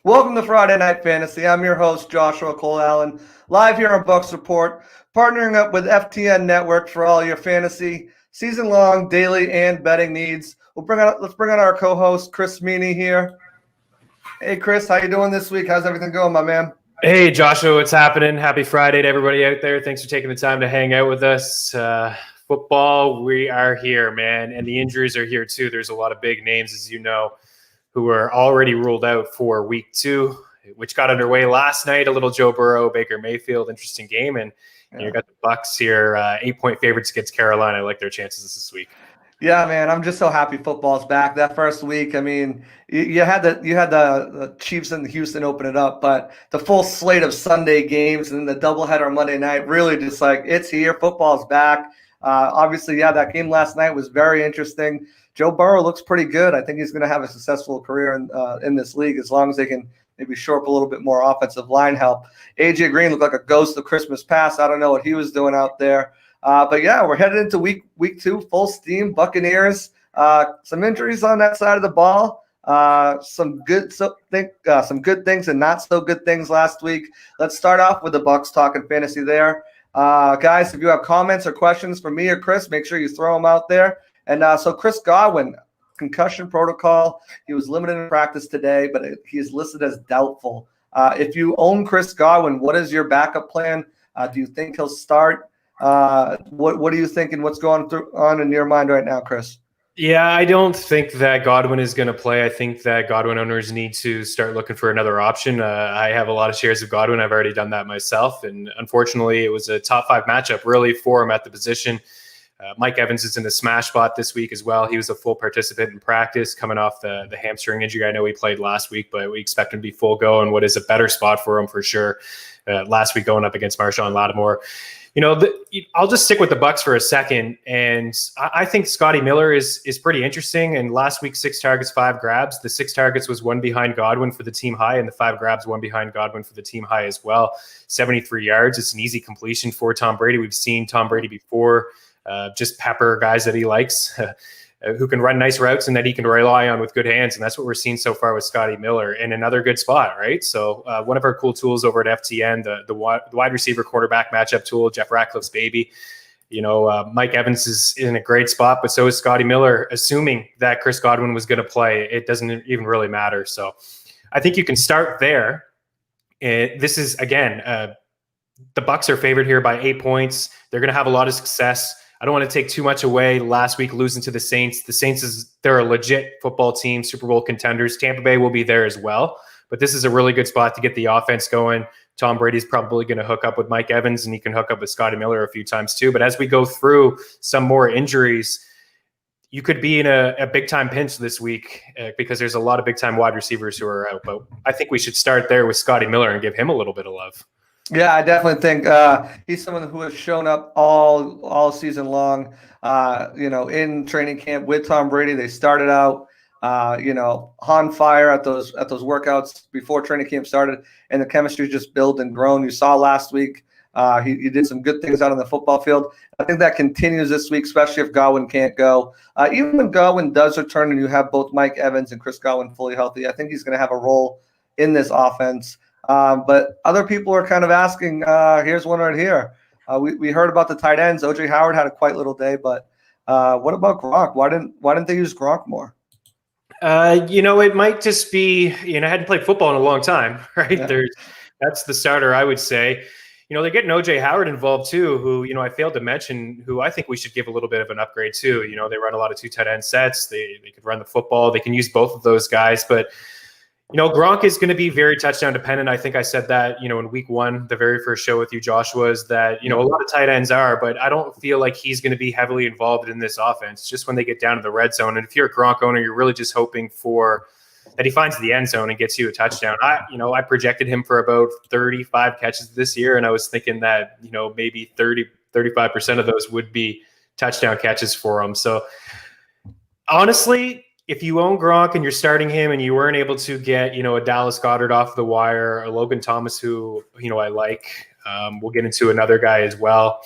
Welcome to Friday Night Fantasy. I'm your host, Joshua Cole Allen, live here on Bucks Report, partnering up with FTN Network for all your fantasy, season-long, daily, and betting needs. Let's bring on our co-host, Chris Meany here. Hey, Chris, how you doing this week? How's everything going, my man? Hey, Joshua, what's happening? Happy Friday to everybody out there. Thanks for taking the time to hang out with us. Football, we are here, man, and the injuries are here too. There's a lot of big names, as you know, who are already ruled out for week 2, which got underway last night. A little Joe Burrow, Baker Mayfield, interesting game. And you got the Bucks here, 8-point favorites against Carolina. I like their chances this week. Yeah, man, I'm just so happy football's back. That first week, I mean, you had the Chiefs and Houston open it up, but the full slate of Sunday games and then the doubleheader Monday night really just like it's here. Football's back. Obviously, that game last night was very interesting. Joe Burrow looks pretty good. I think he's going to have a successful career in this league as long as they can maybe shore up a little bit more offensive line help. AJ Green looked like a ghost of Christmas past. I don't know what he was doing out there. But yeah, we're headed into week 2, full steam. Buccaneers, some injuries on that side of the ball. Some good things and not so good things last week. Let's start off with the Bucks talking fantasy there. Guys, if you have comments or questions for me or Chris, make sure you throw them out there. And so Chris Godwin, concussion protocol. He was limited in practice today, but he is listed as doubtful. If you own Chris Godwin, what is your backup plan? Do you think he'll start? What are you thinking? What's going on in your mind right now, Chris? Yeah, I don't think that Godwin is going to play. I think that Godwin owners need to start looking for another option. I have a lot of shares of Godwin. I've already done that myself. And unfortunately, it was a top 5 matchup really for him at the position. Mike Evans is in the smash spot this week as well. He was a full participant in practice coming off the hamstring injury. I know he played last week, but we expect him to be full go in what is a better spot for him for sure. Last week going up against Marshawn Lattimore. I'll just stick with the Bucks for a second, and I think Scotty Miller is pretty interesting. And last week, 6 targets, 5 grabs. The 6 targets was 1 behind Godwin for the team high, and the 5 grabs 1 behind Godwin for the team high as well. 73 yards. It's an easy completion for Tom Brady. We've seen Tom Brady before. Just pepper guys that he likes, who can run nice routes and that he can rely on with good hands. And that's what we're seeing so far with Scotty Miller in another good spot, right? So one of our cool tools over at FTN, the wide receiver quarterback matchup tool, Jeff Ratcliffe's baby. Mike Evans is in a great spot, but so is Scotty Miller. Assuming that Chris Godwin was going to play, it doesn't even really matter. So I think you can start there. This is, again, the Bucks are favored here by 8 points. They're going to have a lot of success. I don't want to take too much away. Last week, losing to the Saints. The Saints, they're a legit football team, Super Bowl contenders. Tampa Bay will be there as well. But this is a really good spot to get the offense going. Tom Brady's probably going to hook up with Mike Evans, and he can hook up with Scotty Miller a few times too. But as we go through some more injuries, you could be in a big-time pinch this week because there's a lot of big-time wide receivers who are out. But I think we should start there with Scotty Miller and give him a little bit of love. Yeah, I definitely think he's someone who has shown up all season long. In training camp with Tom Brady, they started out, on fire at those workouts before training camp started, and the chemistry just built and grown. You saw last week he did some good things out on the football field. I think that continues this week, especially if Godwin can't go. Even when Godwin does return, and you have both Mike Evans and Chris Godwin fully healthy, I think he's going to have a role in this offense. But other people are kind of asking, here's one right here. We heard about the tight ends. OJ Howard had a quite little day, but what about Gronk? Why didn't they use Gronk more? It might just be, I hadn't played football in a long time, right? Yeah. That's the starter, I would say. They're getting OJ Howard involved too, who, I failed to mention, who I think we should give a little bit of an upgrade too. They run a lot of 2 tight end sets. They could run the football. They can use both of those guys, but Gronk is going to be very touchdown dependent. I think I said that, in week 1, the very first show with you, Joshua, is that, a lot of tight ends are, but I don't feel like he's going to be heavily involved in this offense just when they get down to the red zone. And if you're a Gronk owner, you're really just hoping for that he finds the end zone and gets you a touchdown. I projected him for about 35 catches this year, and I was thinking that, maybe 35% of those would be touchdown catches for him. So honestly, if you own Gronk and you're starting him and you weren't able to get, a Dallas Goedert off the wire, a Logan Thomas, who, I like, we'll get into another guy as well.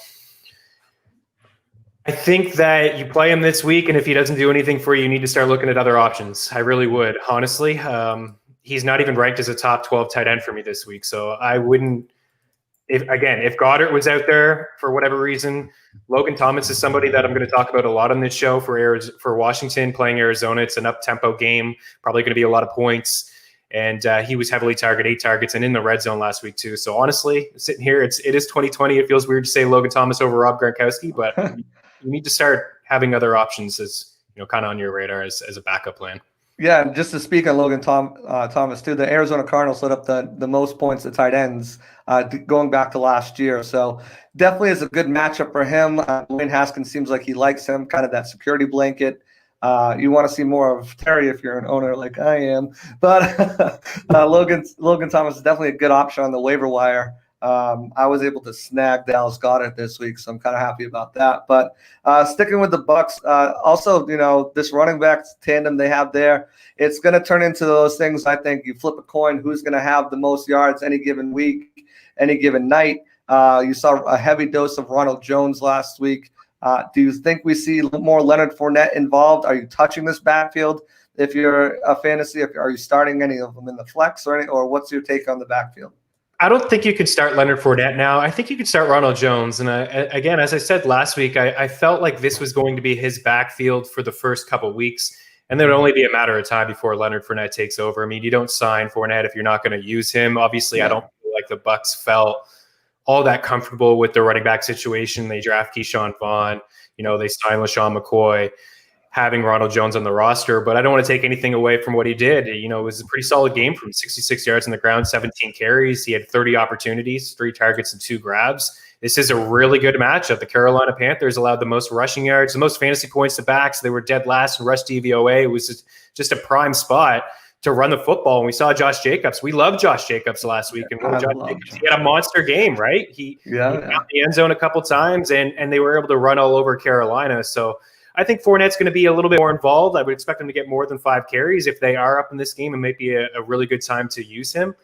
I think that you play him this week, and if he doesn't do anything for you, you need to start looking at other options. I really would, honestly. he's not even ranked as a top 12 tight end for me this week. So I wouldn't. If Goddard was out there for whatever reason, Logan Thomas is somebody that I'm going to talk about a lot on this show for Washington playing Arizona. It's an up-tempo game, probably going to be a lot of points. And he was heavily targeted, 8 targets, and in the red zone last week too. So honestly, sitting here, it is 2020. It feels weird to say Logan Thomas over Rob Gronkowski, but you need to start having other options as kind of on your radar as a backup plan. Yeah, and just to speak on Logan Thomas too, the Arizona Cardinals set up the most points at tight ends going back to last year. So definitely is a good matchup for him. Dwayne Haskins seems like he likes him, kind of that security blanket. You want to see more of Terry if you're an owner like I am. But Logan Thomas is definitely a good option on the waiver wire. I was able to snag Dallas Goedert this week, so I'm kind of happy about that. But sticking with the Bucs, also, this running back tandem they have there, it's going to turn into those things. I think you flip a coin, who's going to have the most yards any given week, any given night. You saw a heavy dose of Ronald Jones last week. Do you think we see more Leonard Fournette involved? Are you touching this backfield? If you're a fantasy, are you starting any of them in the flex or what's your take on the backfield? I don't think you could start Leonard Fournette now. I think you could start Ronald Jones. And again, as I said last week, I felt like this was going to be his backfield for the first couple of weeks. And then it would only be a matter of time before Leonard Fournette takes over. I mean, you don't sign Fournette if you're not going to use him. Obviously, I don't feel like the Bucs felt all that comfortable with the running back situation. They draft Keyshawn Vaughn. They sign LaShawn McCoy, having Ronald Jones on the roster. But I don't want to take anything away from what he did. It was a pretty solid game from 66 yards on the ground, 17 carries. He had 30 opportunities, 3 targets, and 2 grabs. This is a really good matchup. The Carolina Panthers allowed the most rushing yards, the most fantasy points to backs. They were dead last in rush DVOA. It was just a prime spot to run the football. And we saw Josh Jacobs. We loved Josh Jacobs last week. And he had a monster game, right? He got the end zone a couple times, and they were able to run all over Carolina. So I think Fournette's going to be a little bit more involved. I would expect him to get more than 5 carries if they are up in this game. It might be a really good time to use him.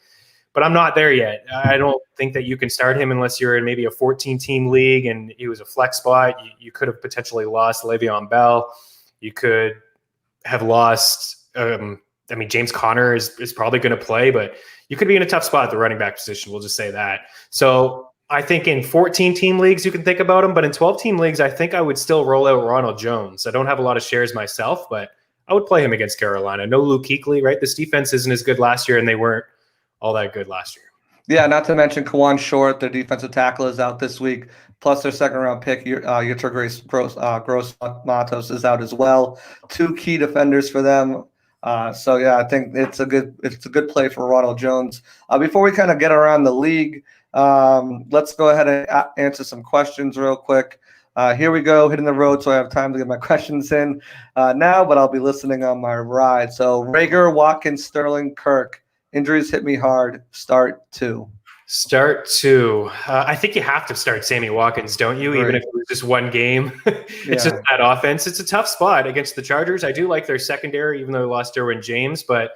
But I'm not there yet. I don't think that you can start him unless you're in maybe a 14-team league and he was a flex spot. You could have potentially lost Le'Veon Bell. You could have lost James Conner is probably going to play, but you could be in a tough spot at the running back position. We'll just say that. So I think in 14-team leagues, you can think about him. But in 12-team leagues, I think I would still roll out Ronald Jones. I don't have a lot of shares myself, but I would play him against Carolina. No Luke Kuechly, right? This defense isn't as good last year, and they weren't all that good last year. Yeah, not to mention Kawan Short, their defensive tackle, is out this week. Plus their second-round pick, Yetur Gross-Matos, is out as well. 2 key defenders for them. So yeah, I think it's a good play for Ronald Jones. Before we kind of get around the league, let's go ahead and answer some questions real quick. Here we go, hitting the road, so I have time to get my questions in now, but I'll be listening on my ride. So Rager, Watkins, Sterling, Kirk. Injuries hit me hard. Start 2. I think you have to start Sammy Watkins, don't you? Right. Even if it was just one game. It's just that offense. It's a tough spot against the Chargers. I do like their secondary, even though they lost Derwin James, but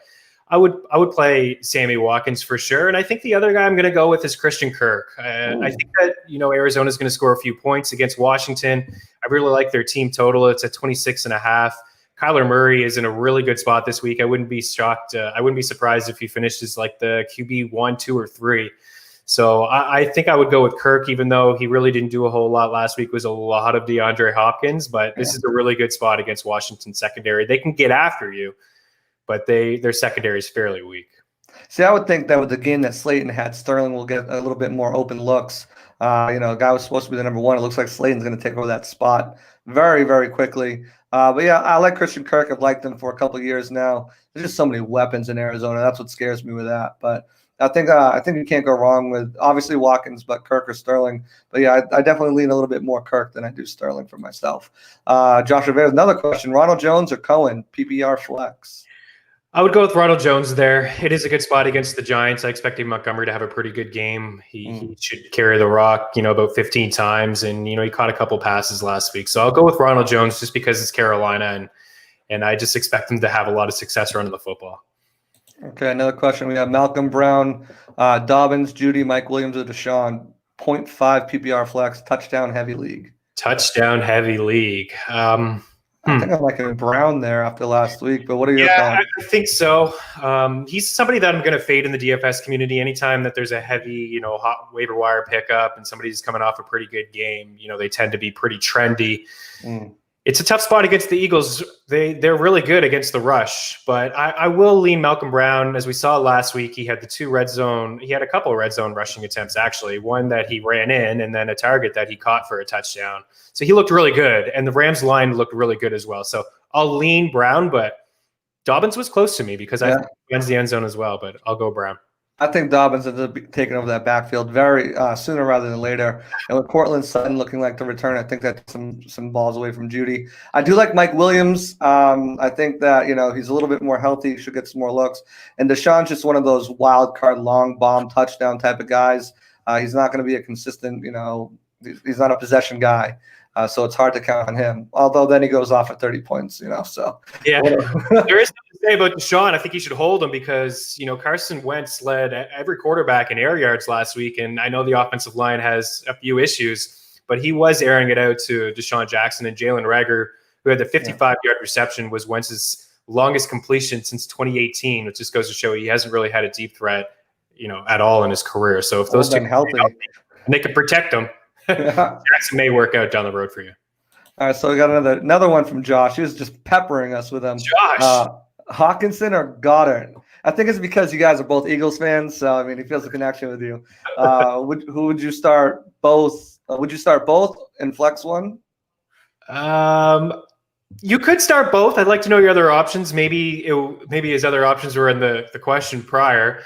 I would play Sammy Watkins for sure. And I think the other guy I'm going to go with is Christian Kirk. I think that, Arizona's going to score a few points against Washington. I really like their team total. It's at 26.5. Kyler Murray is in a really good spot this week. I wouldn't be shocked. I wouldn't be surprised if he finishes like the QB 1, 2, or 3. So I think I would go with Kirk, even though he really didn't do a whole lot last week. It was a lot of DeAndre Hopkins, but this is a really good spot against Washington secondary. They can get after you, but their secondary is fairly weak. See, I would think that with the game that Slayton had, Sterling will get a little bit more open looks. A guy was supposed to be the number 1. It looks like Slayton's going to take over that spot very, very quickly. But yeah, I like Christian Kirk. I've liked him for a couple of years now. There's just so many weapons in Arizona. That's what scares me with that. But I think you can't go wrong with obviously Watkins, but Kirk or Sterling. But yeah, I definitely lean a little bit more Kirk than I do Sterling for myself. Josh Rivera, another question: Ronald Jones or Cohen, PPR flex? I would go with Ronald Jones there. It is a good spot against the Giants. I expect Montgomery to have a pretty good game. He should carry the rock, about 15 times, and he caught a couple passes last week. So I'll go with Ronald Jones just because it's Carolina, and I just expect him to have a lot of success running the football. Okay, another question. We have Malcolm Brown, Dobbins, Judy, Mike Williams, or Deshaun. 0.5 PPR flex, touchdown heavy league. Touchdown heavy league. I think I like him Brown there after last week, but what are your Yeah, thoughts? I think so. He's somebody that I'm going to fade in the DFS community anytime that there's a heavy, hot waiver wire pickup and somebody's coming off a pretty good game. They tend to be pretty trendy. It's a tough spot against the Eagles. They're really good against the rush, but I will lean Malcolm Brown. As we saw last week, he had a couple of red zone rushing attempts, actually. One that he ran in and then a target that he caught for a touchdown. So he looked really good, and the Rams line looked really good as well. So I'll lean Brown, but Dobbins was close to me because I think he ends the end zone as well, but I'll go Brown. I think Dobbins ends up taking over that backfield very sooner rather than later. And with Cortland Sutton looking like the return, I think that's some balls away from Judy. I do like Mike Williams. I think that he's a little bit more healthy, should get some more looks. And Deshaun's just one of those wild card long bomb touchdown type of guys. He's not going to be a consistent. He's not a possession guy. So it's hard to count on him. Although then he goes off at 30 points, So yeah, there is something to say about Deshaun. I think you should hold him because Carson Wentz led every quarterback in air yards last week, and I know the offensive line has a few issues, but he was airing it out to Deshaun Jackson, and Jalen Reagor, who had the 55-yard reception, was Wentz's longest completion since 2018, which just goes to show he hasn't really had a deep threat, at all in his career. So if those two healthy, and they can protect him. Jackson may work out down the road for you. All right, so we got another one from Josh. He was just peppering us with them. Josh, Hawkinson or Goddard? I think it's because you guys are both Eagles fans, so he feels a connection with you. Who would you start both? Would you start both in flex one? You could start both. I'd like to know your other options. Maybe his other options were in the question prior.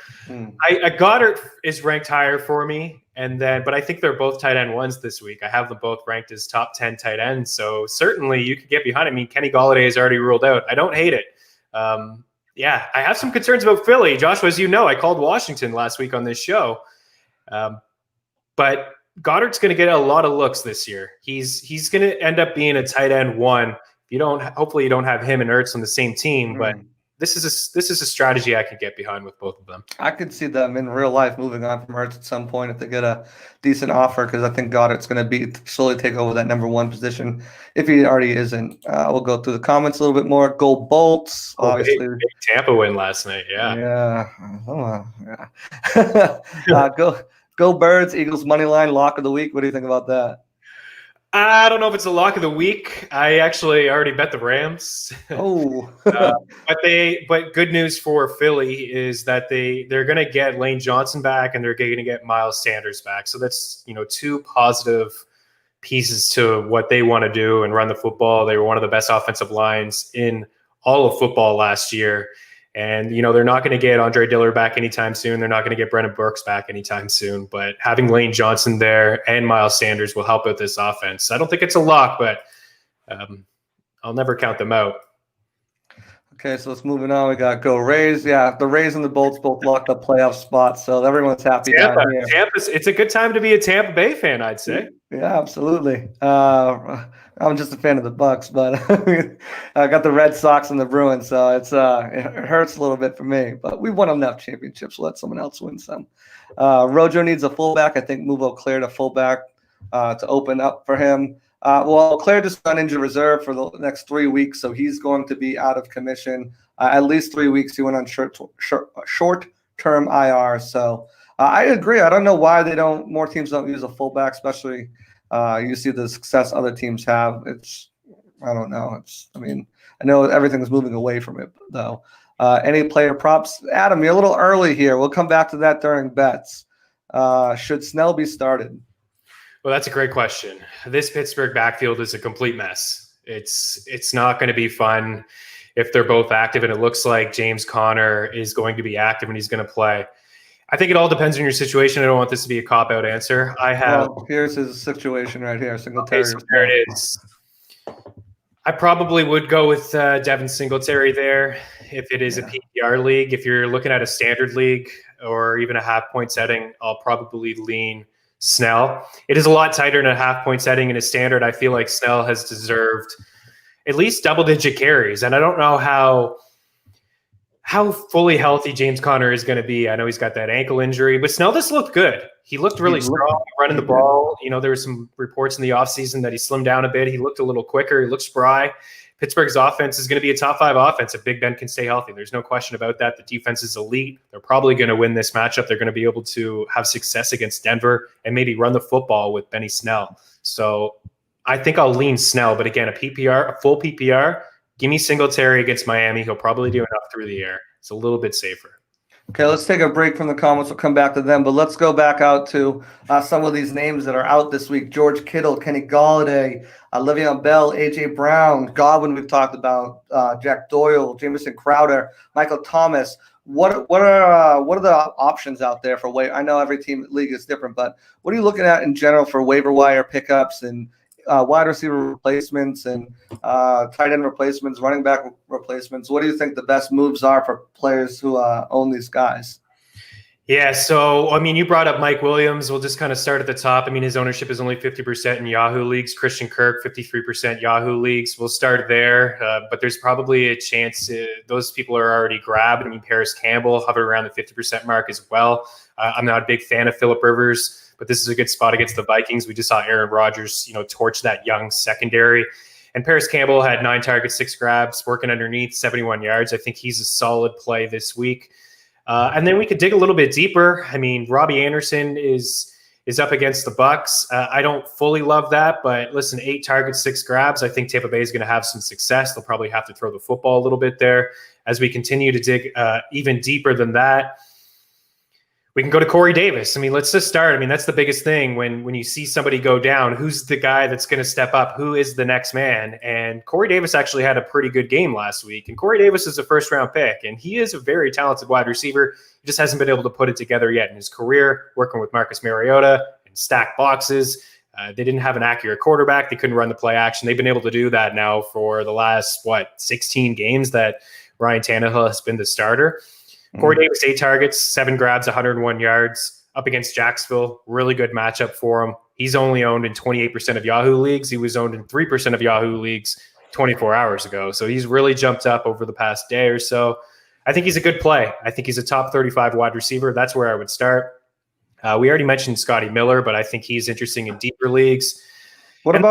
Goddard is ranked higher for me. But I think they're both tight end ones this week. I have them both ranked as top 10 tight ends. So certainly you could get behind it. I mean, Kenny Golladay is already ruled out. I don't hate it. I have some concerns about Philly. Joshua, as you know, I called Washington last week on this show. But Goddard's going to get a lot of looks this year. He's going to end up being a tight end one. Hopefully you don't have him and Ertz on the same team, but this is a strategy I could get behind with both of them. I could see them in real life moving on from Ertz at some point if they get a decent offer, because I think Goddard's going to slowly take over that number one position if he already isn't. We'll go through the comments a little bit more. Go Bolts, obviously. Big Tampa win last night, yeah. Go Birds, Eagles money line lock of the week. What do you think about that? I don't know if it's a lock of the week. I actually already bet the Rams. But good news for Philly is that they're going to get Lane Johnson back and they're going to get Miles Sanders back. So that's two positive pieces to what they want to do and run the football. They were one of the best offensive lines in all of football last year. And, they're not going to get Andre Dillard back anytime soon. They're not going to get Brendan Burks back anytime soon. But having Lane Johnson there and Miles Sanders will help with this offense. I don't think it's a lock, but I'll never count them out. Okay, so let's moving on. We got Go Rays. Yeah, the Rays and the Bolts both locked up playoff spots, so everyone's happy down here. It's a good time to be a Tampa Bay fan, I'd say. Yeah, absolutely. I'm just a fan of the Bucks, but I got the Red Sox and the Bruins, so it hurts a little bit for me. But we've won enough championships. Let someone else win some. Rojo needs a fullback. I think Move cleared a fullback to open up for him. Claire just got injured reserve for the next 3 weeks, so he's going to be out of commission at least 3 weeks. He went on short-term IR. So I agree. I don't know why more teams don't use a fullback, especially you see the success other teams have. I don't know. I know everything's moving away from it, though. Any player props? Adam, you're a little early here. We'll come back to that during bets. Should Snell be started? Well, that's a great question. This Pittsburgh backfield is a complete mess. It's not going to be fun if they're both active, and it looks like James Conner is going to be active and he's going to play. I think it all depends on your situation. I don't want this to be a cop-out answer. Here's his situation right here. Singletary. Okay, so there it is. I probably would go with Devin Singletary there if it is a PPR league. If you're looking at a standard league or even a half-point setting, I'll probably lean Snell. It is a lot tighter in a half-point setting. In a standard, I feel like Snell has deserved at least double-digit carries, and I don't know how fully healthy James Conner is going to be. I know he's got that ankle injury, but Snell just looked good. He looked really strong running the ball. There were some reports in the offseason that he slimmed down a bit. He looked a little quicker. He looked spry. Pittsburgh's offense is going to be a top 5 offense if Big Ben can stay healthy. There's no question about that. The defense is elite. They're probably going to win this matchup. They're going to be able to have success against Denver and maybe run the football with Benny Snell. So I think I'll lean Snell, but again, a full PPR, give me Singletary against Miami. He'll probably do enough through the air. It's a little bit safer. Okay, let's take a break from the comments. We'll come back to them, but let's go back out to some of these names that are out this week. George Kittle, Kenny Galladay, Le'Veon Bell, A.J. Brown, Godwin we've talked about, Jack Doyle, Jamison Crowder, Michael Thomas. What are the options out there for waiver? I know every team league is different, but what are you looking at in general for waiver wire pickups and wide receiver replacements and tight end replacements, running back replacements? What do you think the best moves are for players who own these guys? Yeah, so, I mean, you brought up Mike Williams. We'll just kind of start at the top. I mean, his ownership is only 50% in Yahoo leagues. Christian Kirk, 53% Yahoo leagues. We'll start there, but there's probably a chance those people are already grabbed. I mean, Paris Campbell hovered around the 50% mark as well. I'm not a big fan of Phillip Rivers, but this is a good spot against the Vikings. We just saw Aaron Rodgers, torch that young secondary. And Paris Campbell had 9 targets, 6 grabs, working underneath, 71 yards. I think he's a solid play this week. And then we could dig a little bit deeper. I mean, Robbie Anderson is up against the Bucks. I don't fully love that, but listen, 8 targets, 6 grabs. I think Tampa Bay is going to have some success. They'll probably have to throw the football a little bit there. As we continue to dig even deeper than that, we can go to Corey Davis. I mean, let's just start. I mean, that's the biggest thing when you see somebody go down. Who's the guy that's going to step up? Who is the next man? And Corey Davis actually had a pretty good game last week. And Corey Davis is a first-round pick, and he is a very talented wide receiver. He just hasn't been able to put it together yet in his career, working with Marcus Mariota and stack boxes. They didn't have an accurate quarterback. They couldn't run the play action. They've been able to do that now for the last, 16 games that Ryan Tannehill has been the starter. Corey Davis, 8 targets, 7 grabs, 101 yards up against Jacksonville. Really good matchup for him. He's only owned in 28% of Yahoo leagues. He was owned in 3% of Yahoo leagues 24 hours ago. So he's really jumped up over the past day or so. I think he's a good play. I think he's a top 35 wide receiver. That's where I would start. We already mentioned Scotty Miller, but I think he's interesting in deeper leagues. Go ahead.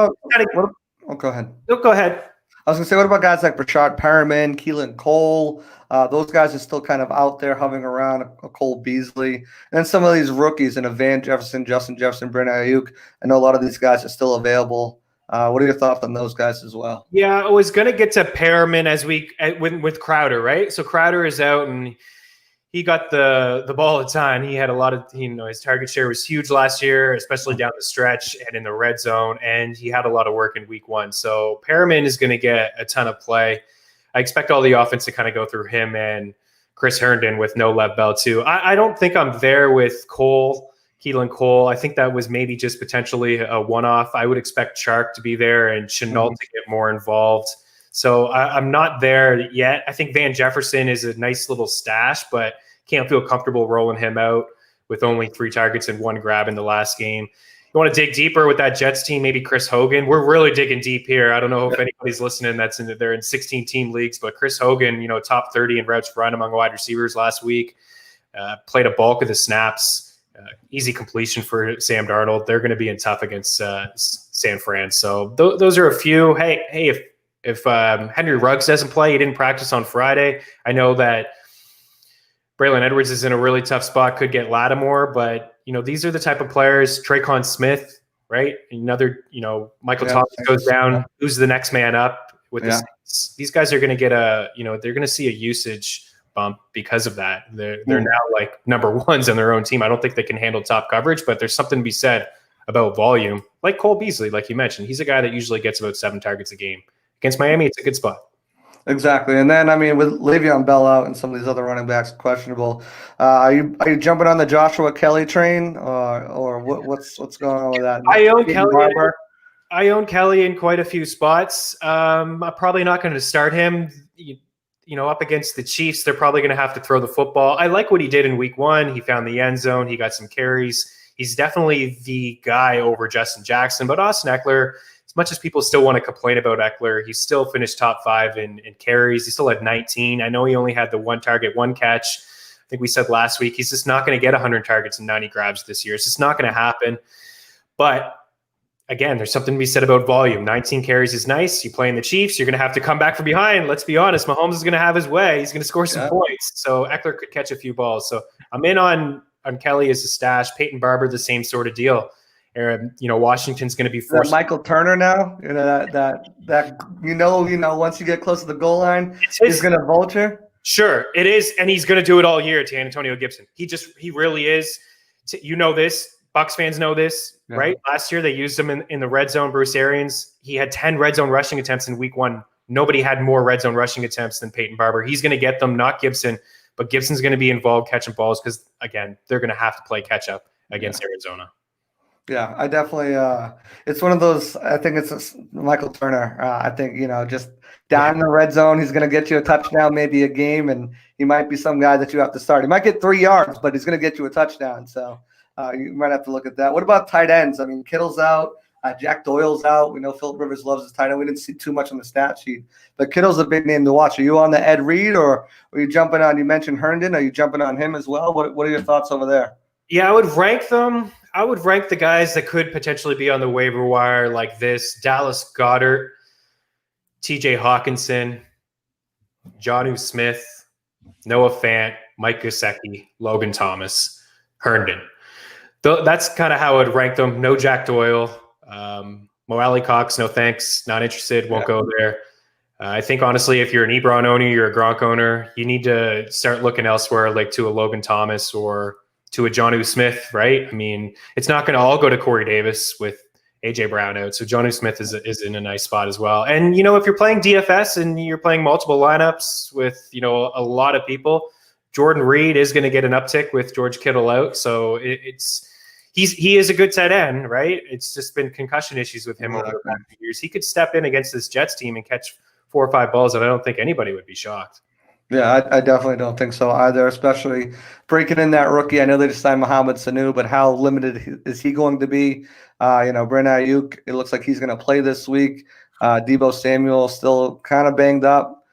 No, go ahead. I was going to say, what about guys like Rashad Perriman, Keelan Cole? Those guys are still kind of out there hovering around, Cole Beasley. And then some of these rookies, Van Jefferson, Justin Jefferson, Brandon Ayuk. I know a lot of these guys are still available. What are your thoughts on those guys as well? Yeah, I was going to get to Perriman with Crowder, right? So Crowder is out, and he got the ball a ton. He had a lot of, his target share was huge last year, especially down the stretch and in the red zone. And he had a lot of work in week 1. So Perriman is going to get a ton of play. I expect all the offense to kind of go through him and Chris Herndon with no Lev Bell too. I don't think I'm there with Keelan Cole. I think that was maybe just potentially a one-off. I would expect Chark to be there and Chenault to get more involved. So I'm not there yet. I think Van Jefferson is a nice little stash, but can't feel comfortable rolling him out with only 3 targets and 1 grab in the last game. You want to dig deeper with that Jets team, maybe Chris Hogan. We're really digging deep here. I don't know if anybody's listening they're in 16-team leagues, but Chris Hogan, top 30 in routes run among wide receivers last week, played a bulk of the snaps. Easy completion for Sam Darnold. They're going to be in tough against San Fran. So those are a few. Hey, if Henry Ruggs doesn't play, he didn't practice on Friday. I know that Braylon Edwards is in a really tough spot, could get Lattimore, but these are the type of players. Traycon Smith, right? Another, Michael Thomas goes down. Who's the next man up with the Saints? These guys are going to get they're going to see a usage bump because of that. They're now like number ones on their own team. I don't think they can handle top coverage, but there's something to be said about volume. Like Cole Beasley, like you mentioned, he's a guy that usually gets about 7 targets a game. Against Miami, it's a good spot. Exactly. And then, with Le'Veon Bell out and some of these other running backs questionable, are you jumping on the Joshua Kelly train or what's going on with that? I own Kelly in quite a few spots. I'm probably not going to start him. Up against the Chiefs, they're probably going to have to throw the football. I like what he did in week 1. He found the end zone. He got some carries. He's definitely the guy over Justin Jackson, but Austin Eckler, as much as people still want to complain about Eckler, he still finished top 5 in carries. He still had 19. I know he only had the 1 target, 1 catch. I think we said last week, he's just not going to get 100 targets and 90 grabs this year. It's just not going to happen. But again, there's something to be said about volume. 19 carries is nice. You play in the Chiefs, you're going to have to come back from behind. Let's be honest, Mahomes is going to have his way. He's going to score some points. So Eckler could catch a few balls. So I'm in on Kelly as a stash. Peyton Barber, the same sort of deal. Washington's going to be forced. Michael Turner now, once you get close to the goal line, he's going to vulture. Sure, it is, and he's going to do it all year to Antonio Gibson. He really is. This. Bucs fans know this, right? Last year they used him in the red zone. Bruce Arians, he had 10 red zone rushing attempts in week 1. Nobody had more red zone rushing attempts than Peyton Barber. He's going to get them, not Gibson, but Gibson's going to be involved catching balls because, again, they're going to have to play catch up against Arizona. Yeah, I definitely it's one of those. I think it's Michael Turner. I think, just down in the red zone, he's going to get you a touchdown, maybe a game, and he might be some guy that you have to start. He might get 3 yards, but he's going to get you a touchdown. So you might have to look at that. What about tight ends? I mean, Kittle's out. Jack Doyle's out. We know Philip Rivers loves his tight end. We didn't see too much on the stat sheet, but Kittle's a big name to watch. Are you on the Ed Reed, or are you jumping on? You mentioned Herndon. Are you jumping on him as well? What are your thoughts over there? Yeah, I would rank them. I would rank the guys that could potentially be on the waiver wire like this: Dallas Goedert, TJ Hawkinson, Jonnu Smith, Noah Fant, Mike Gesicki, Logan Thomas, Herndon. That's kind of how I would rank them. No Jack Doyle. Mo Alley Cox, no thanks. Not interested. Won't go there. I think, honestly, if you're an Ebron owner, you're a Gronk owner, you need to start looking elsewhere, like to a Logan Thomas or to a Jonnu Smith, right? I mean, it's not going to all go to Corey Davis with A.J. Brown out. So Jonnu Smith is in a nice spot as well. And, if you're playing DFS and you're playing multiple lineups with, a lot of people, Jordan Reed is going to get an uptick with George Kittle out. So he is a good tight end, right? It's just been concussion issues with him over the past few years. He could step in against this Jets team and catch 4 or 5 balls, and I don't think anybody would be shocked. Yeah, I definitely don't think so either, especially breaking in that rookie. I know they just signed Mohamed Sanu, but how limited is he going to be? Brandon Ayuk, it looks like he's going to play this week. Deebo Samuel still kind of banged up.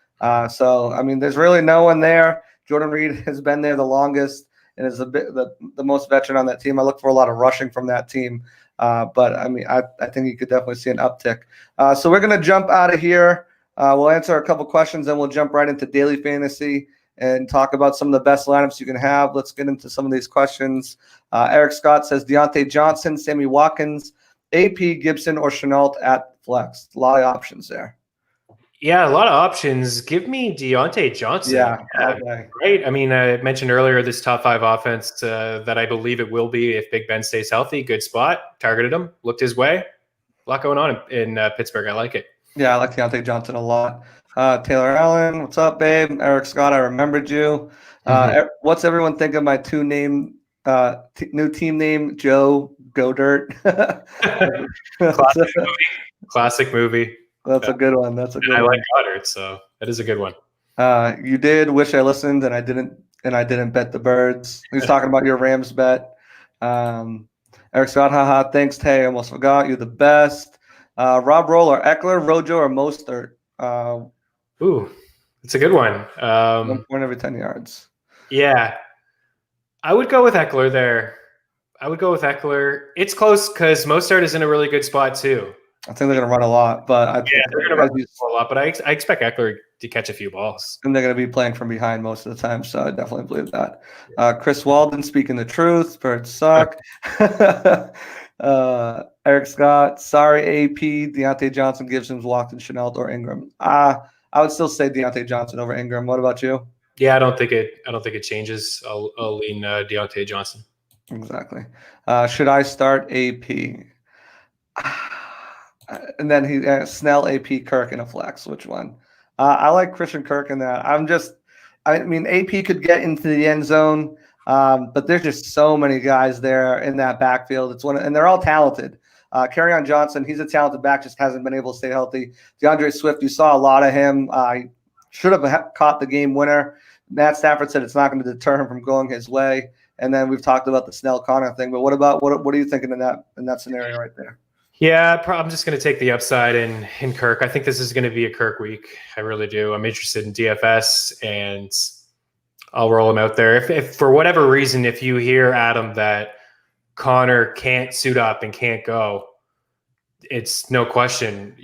So, I mean, there's really no one there. Jordan Reed has been there the longest and is the most veteran on that team. I look for a lot of rushing from that team. But, I mean, I think you could definitely see an uptick. So we're going to jump out of here. We'll answer a couple questions, then we'll jump right into daily fantasy and talk about some of the best lineups you can have. Let's get into some of these questions. Eric Scott says Deontay Johnson, Sammy Watkins, AP, Gibson, or Chenault at flex. A lot of options there. Yeah, a lot of options. Give me Deontay Johnson. Yeah, okay. Right. I mean, I mentioned earlier this top 5 offense that I believe it will be if Big Ben stays healthy. Good spot. Targeted him. Looked his way. A lot going on in Pittsburgh. I like it. Yeah, I like Deontay Johnson a lot. Taylor Allen, what's up, babe? Eric Scott, I remembered you. What's everyone think of my new team name, Joe Godert? Classic movie. That's a good one. That's a good one. I like Goddard, so that is a good one. You did wish I listened, and I didn't bet the birds. He was talking about your Rams bet. Eric Scott, haha, thanks, Tay. Almost forgot. You're the best. Rob Roller, Eckler, Rojo, or Mostert? Ooh, it's a good one. 1 point every 10 yards. Yeah. I would go with Eckler there. It's close because Mostert is in a really good spot too. I think they're going to run a lot, but they're going to run a lot. But I expect Eckler to catch a few balls. And they're going to be playing from behind most of the time, so I definitely believe that. Chris Walden, speaking the truth. Birds suck. Eric Scott, sorry, AP, Deontay Johnson, Gibson, Watkins, Chenault, or Ingram. I would still say Deontay Johnson over Ingram. What about you? Yeah, I don't think it changes. I'll lean Deontay Johnson. Exactly. Should I start AP? And then he Snell, AP, Kirk, and a flex. Which one? I like Christian Kirk in that. I mean, AP could get into the end zone. But there's just so many guys there in that backfield. And they're all talented. Kerryon Johnson, he's a talented back, just hasn't been able to stay healthy. DeAndre Swift, you saw a lot of him. Should have caught the game winner. Matt Stafford said it's not going to deter him from going his way. And then we've talked about the Snell Connor thing. But what are you thinking in that scenario right there? Yeah, I'm just going to take the upside in Kirk. I think this is going to be a Kirk week. I really do. I'm interested in DFS, and I'll roll him out there. If for whatever reason, if you hear, Adam, that Connor can't suit up and can't go, It's no question.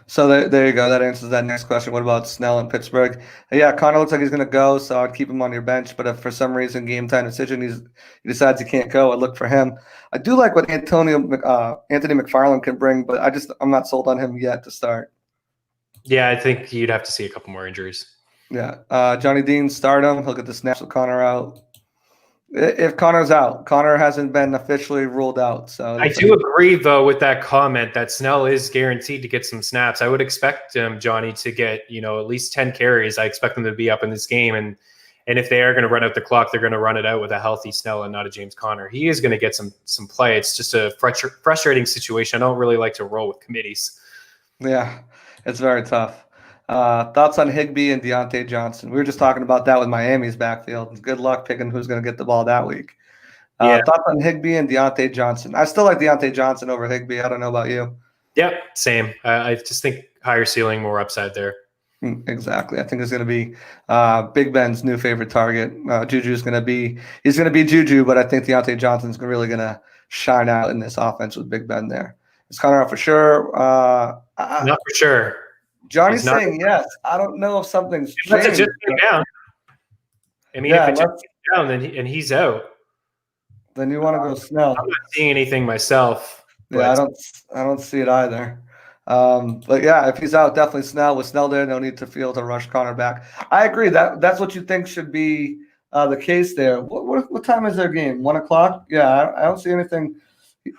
So there you go. That answers that next question. What about Snell in Pittsburgh? Yeah, Connor looks like he's going to go, so I'd keep him on your bench. But if for some reason game time decision he decides he can't go, I'd look for him. I do like what Anthony McFarland can bring, but I'm not sold on him yet to start. Yeah, I think you'd have to see a couple more injuries. Yeah, Johnny Dean, start him. He'll get the snaps with Connor out. If Connor's out, Connor hasn't been officially ruled out. So I do agree, though, with that comment that Snell is guaranteed to get some snaps. I would expect Johnny to get, at least 10 carries. I expect them to be up in this game. And if they are going to run out the clock, they're going to run it out with a healthy Snell and not a James Conner. He is going to get some play. It's just a frustrating situation. I don't really like to roll with committees. Yeah, it's very tough. Thoughts on Higbee and Deontay Johnson? We were just talking about that with Miami's backfield. Good luck picking who's going to get the ball that week. Thoughts on Higbee and Deontay Johnson? I still like Deontay Johnson over Higbee. I don't know about you. Yep, same. I just think higher ceiling, more upside there. Exactly. I think it's going to be Big Ben's new favorite target. Juju's going to be Juju, but I think Deontay Johnson's really going to shine out in this offense with Big Ben there. Is Connor out for sure? Not for sure. Johnny's saying yes. I don't know if something's changed. It just came down. I mean, if it just came down and he's out, then you want to go Snell. I'm not seeing anything myself. Yeah, I don't see it either. But yeah, if he's out, definitely Snell. With Snell there, no need to feel to rush Connor back. I agree. That's what you think should be the case there. What time is their game? 1 o'clock? Yeah, I don't see anything.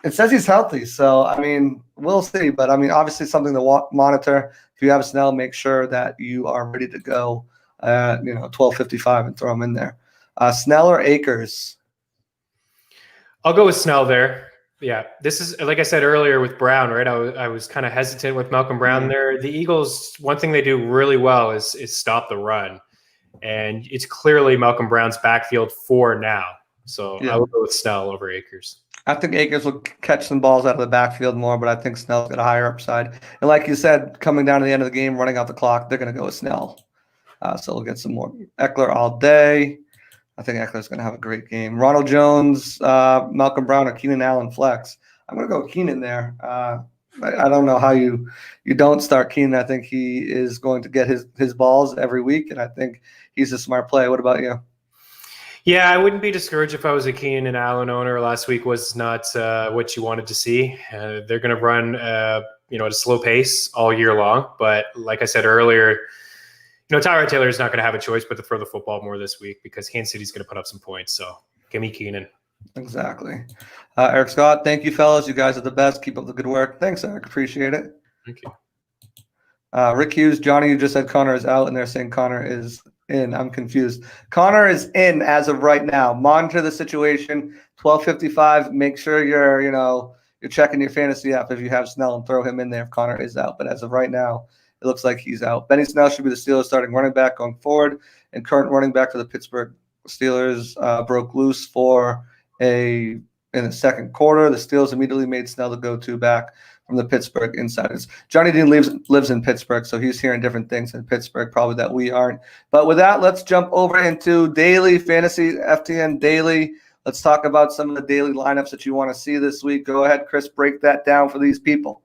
It says he's healthy, so I mean, we'll see. But I mean, obviously, something to monitor. If you have Snell, make sure that you are ready to go at 12:55 and throw him in there. Snell or Akers? I'll go with Snell there. Yeah, this is like I said earlier with Brown, right? I was kind of hesitant with Malcolm Brown there. The Eagles, one thing they do really well is stop the run, and it's clearly Malcolm Brown's backfield for now. So I would go with Snell over Akers. I think Akers will catch some balls out of the backfield more, but I think Snell's got a higher upside. And like you said, coming down to the end of the game, running out the clock, they're going to go with Snell. So we'll get some more. Eckler all day. I think Eckler's going to have a great game. Ronald Jones, Malcolm Brown, or Keenan Allen flex. I'm going to go Keenan there. I don't know how you don't start Keenan. I think he is going to get his balls every week, and I think he's a smart play. What about you? Yeah, I wouldn't be discouraged if I was a Keenan and Allen owner. Last week was not what you wanted to see. They're going to run, at a slow pace all year long. But like I said earlier, Tyrod Taylor is not going to have a choice but to throw the football more this week because Kansas City's going to put up some points. So give me Keenan. Exactly. Eric Scott, thank you, fellas. You guys are the best. Keep up the good work. Thanks, Eric. Appreciate it. Thank you. Rick Hughes, Johnny, you just said Connor is out, and they're saying Connor is in. I'm confused. Connor is in as of right now. Monitor the situation. 12:55. Make sure you're checking your fantasy app if you have Snell and throw him in there if Connor is out. But as of right now, it looks like he's out. Benny Snell should be the Steelers' starting running back going forward, and current running back for the Pittsburgh Steelers broke loose in the second quarter. The Steelers immediately made Snell the go-to back from the Pittsburgh insiders. Johnny Dean lives in Pittsburgh, so he's hearing different things in Pittsburgh, probably that we aren't. But with that, let's jump over into daily fantasy, FTN daily. Let's talk about some of the daily lineups that you want to see this week. Go ahead, Chris, break that down for these people.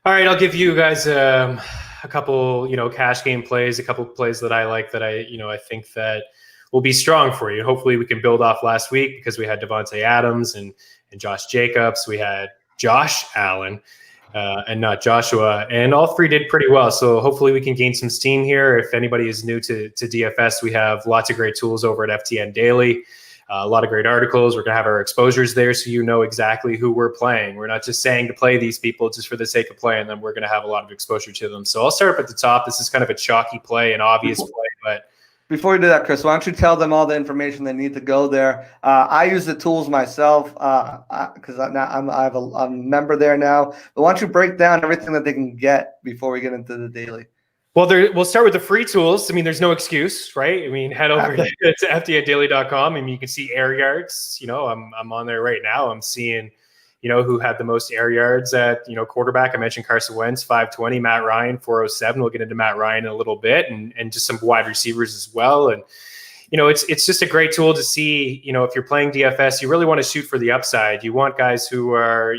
All right, I'll give you guys a couple, cash game plays, a couple plays that I like that I think that will be strong for you. Hopefully we can build off last week because we had Devontae Adams and Josh Jacobs. We had Josh Allen and not Joshua, and all three did pretty well. So hopefully we can gain some steam here. If anybody is new to DFS, we have lots of great tools over at FTN Daily. A lot of great articles. We're going to have our exposures there so you know exactly who we're playing. We're not just saying to play these people just for the sake of playing them. We're going to have a lot of exposure to them. So I'll start up at the top. This is kind of a chalky play, an obvious play, but before you do that, Chris, why don't you tell them all the information they need to go there? I use the tools myself because I'm a member there now. But why don't you break down everything that they can get before we get into the daily? Well, we'll start with the free tools. I mean, there's no excuse, right? I mean, head over to ftndaily.com. I mean, you can see air yards. I'm on there right now. I'm seeing, who had the most air yards at, quarterback. I mentioned Carson Wentz, 520, Matt Ryan, 407. We'll get into Matt Ryan in a little bit and just some wide receivers as well. And, it's just a great tool to see, if you're playing DFS, you really want to shoot for the upside. You want guys who are,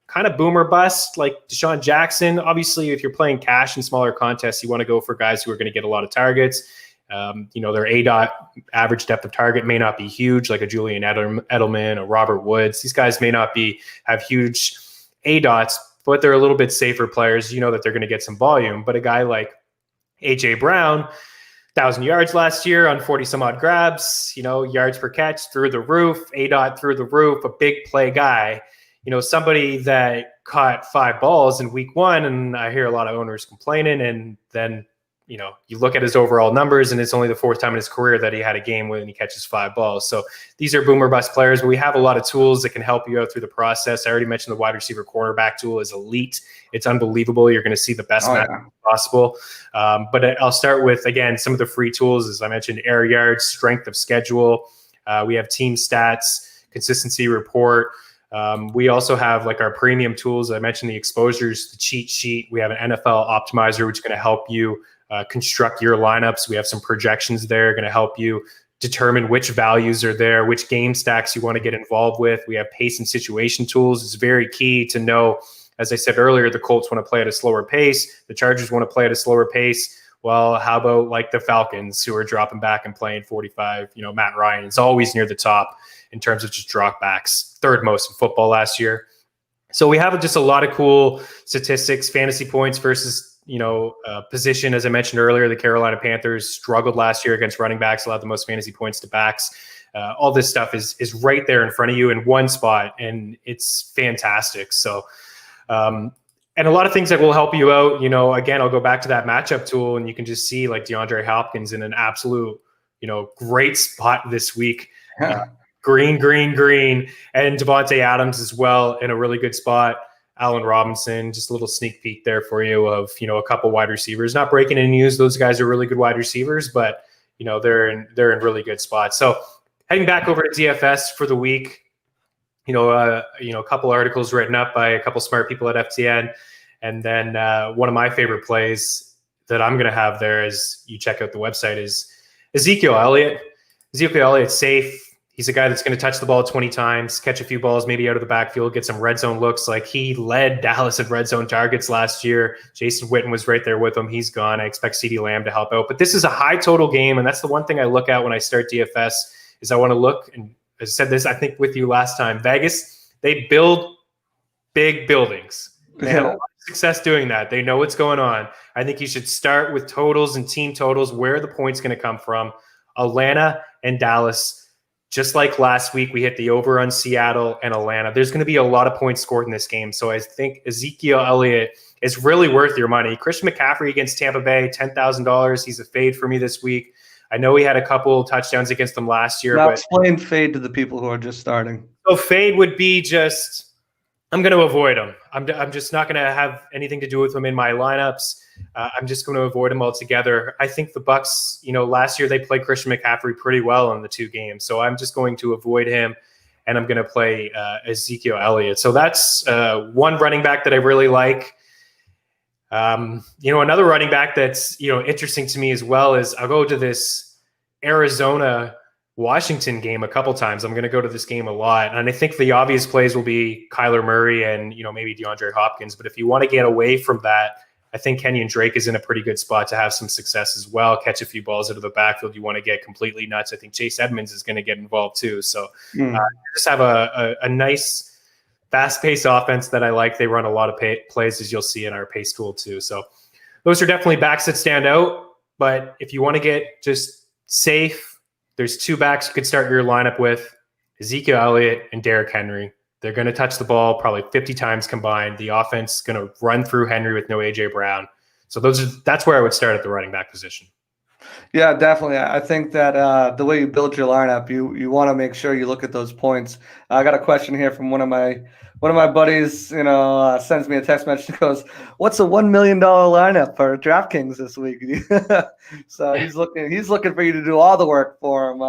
kind of boomer bust like Deshaun Jackson. Obviously, if you're playing cash in smaller contests, you want to go for guys who are going to get a lot of targets. Their ADOT average depth of target may not be huge, like a Julian Edelman or Robert Woods. These guys may not have huge ADOTs, but they're a little bit safer players. You know that they're going to get some volume. But a guy like AJ Brown, 1,000 yards last year on 40 some odd grabs, yards per catch through the roof, ADOT through the roof, a big play guy, somebody that caught 5 balls in week 1. And I hear a lot of owners complaining, and then you look at his overall numbers, and it's only the 4th time in his career that he had a game when he catches 5 balls. So these are boomer bust players, but we have a lot of tools that can help you out through the process. I already mentioned the wide receiver cornerback tool is elite. It's unbelievable. You're going to see the best match possible. But I'll start with, again, some of the free tools. As I mentioned, air yards, strength of schedule. We have team stats, consistency report. We also have like our premium tools. I mentioned the exposures, the cheat sheet. We have an NFL optimizer, which is going to help you construct your lineups. We have some projections there going to help you determine which values are there, which game stacks you want to get involved with. We have pace and situation tools. It's very key to know, as I said earlier, the Colts want to play at a slower pace. The Chargers want to play at a slower pace. Well, how about like the Falcons, who are dropping back and playing 45? Matt Ryan is always near the top in terms of just drop backs, 3rd most in football last year. So we have just a lot of cool statistics, fantasy points versus position. As I mentioned earlier, the Carolina Panthers struggled last year against running backs, allowed the most fantasy points to backs. All this stuff is right there in front of you in one spot, and it's fantastic. So, and a lot of things that will help you out. Again, I'll go back to that matchup tool, and you can just see like DeAndre Hopkins in an absolute, great spot this week. Green, and Devontae Adams as well in a really good spot. Allen Robinson, just a little sneak peek there for you of, a couple wide receivers. Not breaking any news. Those guys are really good wide receivers, but, they're in really good spots. So heading back over to DFS for the week, a couple articles written up by a couple smart people at FTN. And then one of my favorite plays that I'm going to have there, as you check out the website, is Ezekiel Elliott. Ezekiel Elliott's safe. He's a guy that's going to touch the ball 20 times, catch a few balls, maybe out of the backfield, get some red zone looks. Like, he led Dallas in red zone targets last year. Jason Witten was right there with him. He's gone. I expect CeeDee Lamb to help out. But this is a high total game, and that's the one thing I look at when I start DFS is I want to look, and I said this, I think, with you last time, Vegas, they build big buildings. They have a lot of success doing that. They know what's going on. I think you should start with totals and team totals, where the point's going to come from. Atlanta and Dallas. Just like last week, we hit the over on Seattle and Atlanta. There's going to be a lot of points scored in this game. So I think Ezekiel Elliott is really worth your money. Christian McCaffrey against Tampa Bay, $10,000. He's a fade for me this week. I know he had a couple touchdowns against them last year. Now but explain fade to the people who are just starting. So fade would be just, I'm going to avoid him. I'm just not going to have anything to do with him in my lineups. I'm just going to avoid him altogether. I think the Bucks, last year they played Christian McCaffrey pretty well in the 2 games. So I'm just going to avoid him, and I'm going to play Ezekiel Elliott. So that's one running back that I really like. Another running back that's, interesting to me as well is I'll go to this Arizona Washington game a couple times. I'm going to go to this game a lot. And I think the obvious plays will be Kyler Murray and, maybe DeAndre Hopkins. But if you want to get away from that, I think Kenyon Drake is in a pretty good spot to have some success as well. Catch a few balls out of the backfield. You want to get completely nuts. I think Chase Edmonds is going to get involved too. So just have a nice fast-paced offense that I like. They run a lot of plays, as you'll see in our pace tool too. So those are definitely backs that stand out. But if you want to get just safe, there's 2 backs you could start your lineup with, Ezekiel Elliott and Derrick Henry. They're going to touch the ball probably 50 times combined. The offense is going to run through Henry with no AJ Brown. So that's where I would start at the running back position. Yeah, definitely. I think that the way you build your lineup, you want to make sure you look at those points. I got a question here from one of my buddies. Sends me a text message that goes, "What's a $1 million lineup for DraftKings this week?" So he's looking for you to do all the work for him.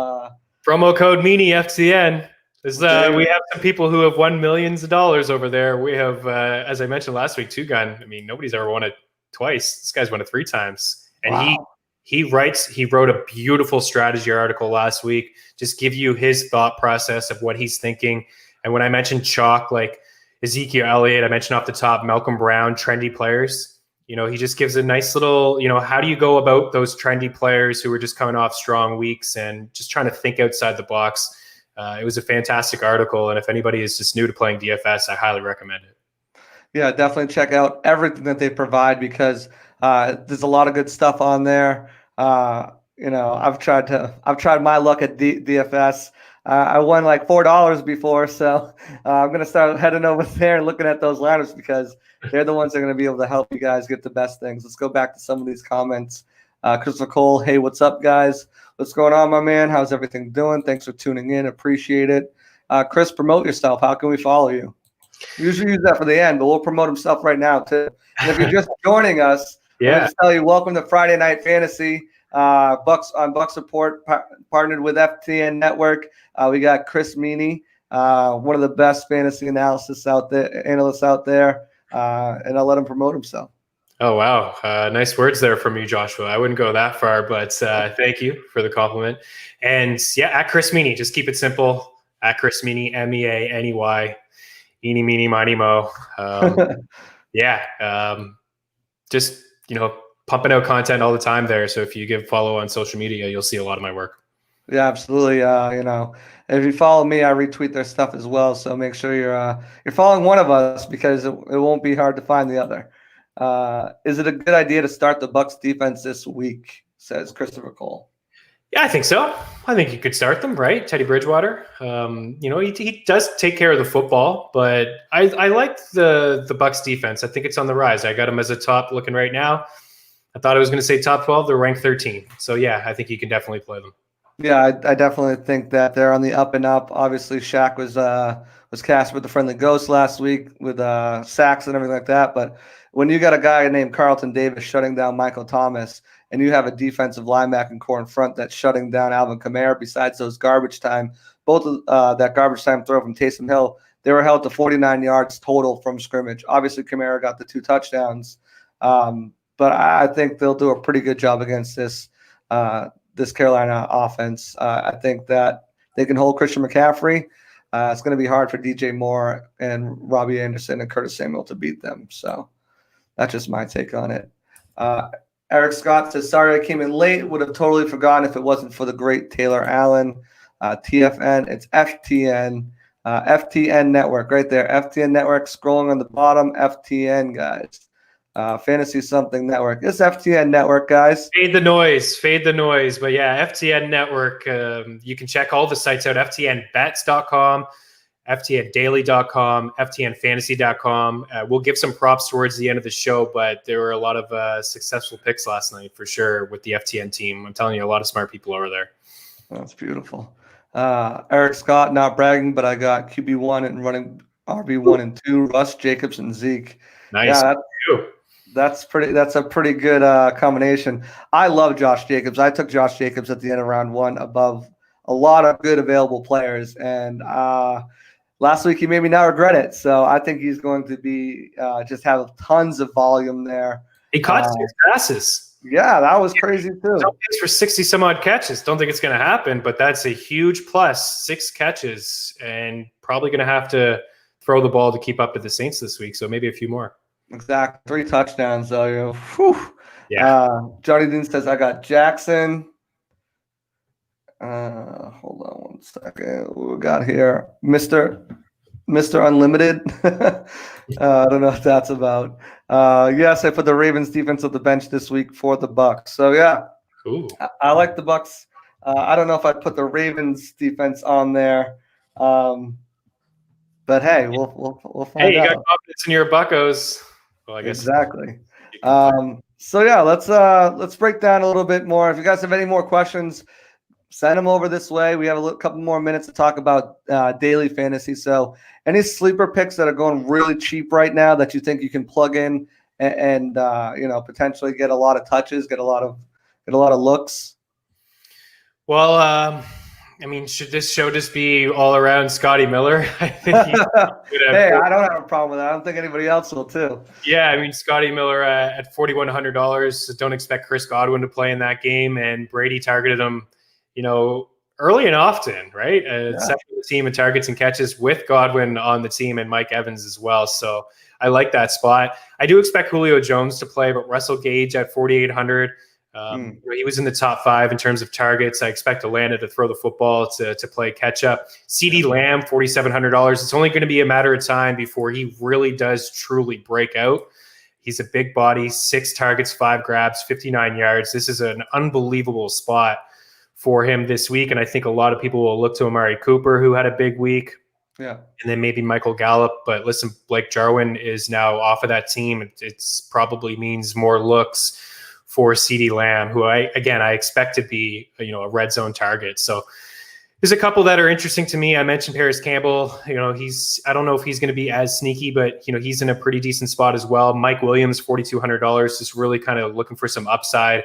Promo code MENIFTN. We have some people who have won millions of dollars over there. We have, as I mentioned last week, Two Gun. I mean, nobody's ever won it twice. This guy's won it 3 times, and wow. He wrote a beautiful strategy article last week, just give you his thought process of what he's thinking. And when I mentioned chalk, like Ezekiel Elliott, I mentioned off the top, Malcolm Brown, trendy players, he just gives a nice little, how do you go about those trendy players who are just coming off strong weeks and just trying to think outside the box. It was a fantastic article. And if anybody is just new to playing DFS, I highly recommend it. Yeah, definitely check out everything that they provide because there's a lot of good stuff on there. I've tried my luck at DFS. I won like $4 before, so I'm gonna start heading over there and looking at those lineups because they're the ones that are gonna be able to help you guys get the best things. Let's go back to some of these comments. Christopher Cole, hey, what's up, guys? What's going on, my man? How's everything doing? Thanks for tuning in. Appreciate it. Chris, promote yourself. How can we follow you? Usually use that for the end, but we'll promote himself right now too. And if you're just joining us, I'll just tell you, welcome to Friday Night Fantasy. Bucks Report partnered with FTN Network. We got Chris Meany, one of the best fantasy analysts out there, and I'll let him promote himself. Oh, wow. Nice words there from you, Joshua. I wouldn't go that far, but thank you for the compliment. And yeah, at Chris Meany, just keep it simple. At Chris Meany, MEANEY. Eeny, meeny, miny, mo. Just, pumping out content all the time there. So if you give follow on social media, you'll see a lot of my work. Yeah, absolutely. If you follow me, I retweet their stuff as well. So make sure you're following one of us because it won't be hard to find the other. Is it a good idea to start the Bucks defense this week? Says Christopher Cole. Yeah, I think so. I think you could start them, right? Teddy Bridgewater. He does take care of the football, but I like the Bucks defense. I think it's on the rise. I got him as a top looking right now. I thought I was going to say top 12. They're ranked 13. So yeah, I think you can definitely play them. Yeah, I definitely think that they're on the up and up. Obviously, Shaq was cast with the friendly ghost last week with sacks and everything like that. But when you got a guy named Carlton Davis shutting down Michael Thomas, and you have a defensive linebacking core in front that's shutting down Alvin Kamara, besides those garbage time, both that garbage time throw from Taysom Hill, they were held to 49 yards total from scrimmage. Obviously, Kamara got the 2 touchdowns, but I think they'll do a pretty good job against this Carolina offense. I think that they can hold Christian McCaffrey. It's going to be hard for DJ Moore and Robbie Anderson and Curtis Samuel to beat them. So that's just my take on it. Eric Scott says, sorry I came in late. Would have totally forgotten if it wasn't for the great Taylor Allen. TFN, it's FTN. FTN Network right there. FTN Network scrolling on the bottom. FTN, guys. Fantasy Something Network. It's FTN Network, guys. Fade the noise. But yeah, FTN Network. You can check all the sites out. FTNBets.com. FTNDaily.com, FTNFantasy.com. We'll give some props towards the end of the show, but there were a lot of successful picks last night for sure with the FTN team. I'm telling you, a lot of smart people over there. That's beautiful. Eric Scott, not bragging, but I got QB1 and running RB1 and 2, Russ, Jacobs, and Zeke. Nice. Yeah, that's a pretty good combination. I love Josh Jacobs. I took Josh Jacobs at the end of round 1 above a lot of good available players, and last week he made me not regret it. So I think he's going to be just have tons of volume there. He caught 6 passes. Yeah, that was crazy too. For 60 some odd catches. Don't think it's going to happen, but that's a huge plus. 6 catches, and probably going to have to throw the ball to keep up to the Saints this week. So maybe a few more. Exactly. 3 touchdowns though. Yeah. Johnny Dean says I got Jackson. Hold on one second. What we got here? Mr. Unlimited. I don't know what that's about. Yes, I put the Ravens defense on the bench this week for the Bucks. So yeah, cool. I like the Bucks. I don't know if I'd put the Ravens defense on there. But hey, we'll find out. Hey, you got confidence in your Buccos. Well, I guess exactly. So yeah, let's break down a little bit more. If you guys have any more questions, send them over this way. We have a couple more minutes to talk about daily fantasy. So any sleeper picks that are going really cheap right now that you think you can plug in and potentially get a lot of touches, get a lot of looks? Well, I mean, should this show just be all around Scotty Miller? I think Hey, I don't have a problem with that. I don't think anybody else will too. Yeah, I mean, Scotty Miller at $4,100. Don't expect Chris Godwin to play in that game, and Brady targeted him, early and often, right? Second on the team in targets and catches with Godwin on the team and Mike Evans as well. So I like that spot. I do expect Julio Jones to play, but Russell Gage at 4,800. He was in the top 5 in terms of targets. I expect Atlanta to throw the football to play catch up. CeeDee Lamb, $4,700. It's only going to be a matter of time before he really does truly break out. He's a big body, 6 targets, 5 grabs, 59 yards. This is an unbelievable spot for him this week. And I think a lot of people will look to Amari Cooper, who had a big week. Yeah. And then maybe Michael Gallup. But listen, Blake Jarwin is now off of that team. It's probably means more looks for CeeDee Lamb, who I expect to be, a red zone target. So there's a couple that are interesting to me. I mentioned Paris Campbell. I don't know if he's going to be as sneaky, but he's in a pretty decent spot as well. Mike Williams, $4,200, just really kind of looking for some upside.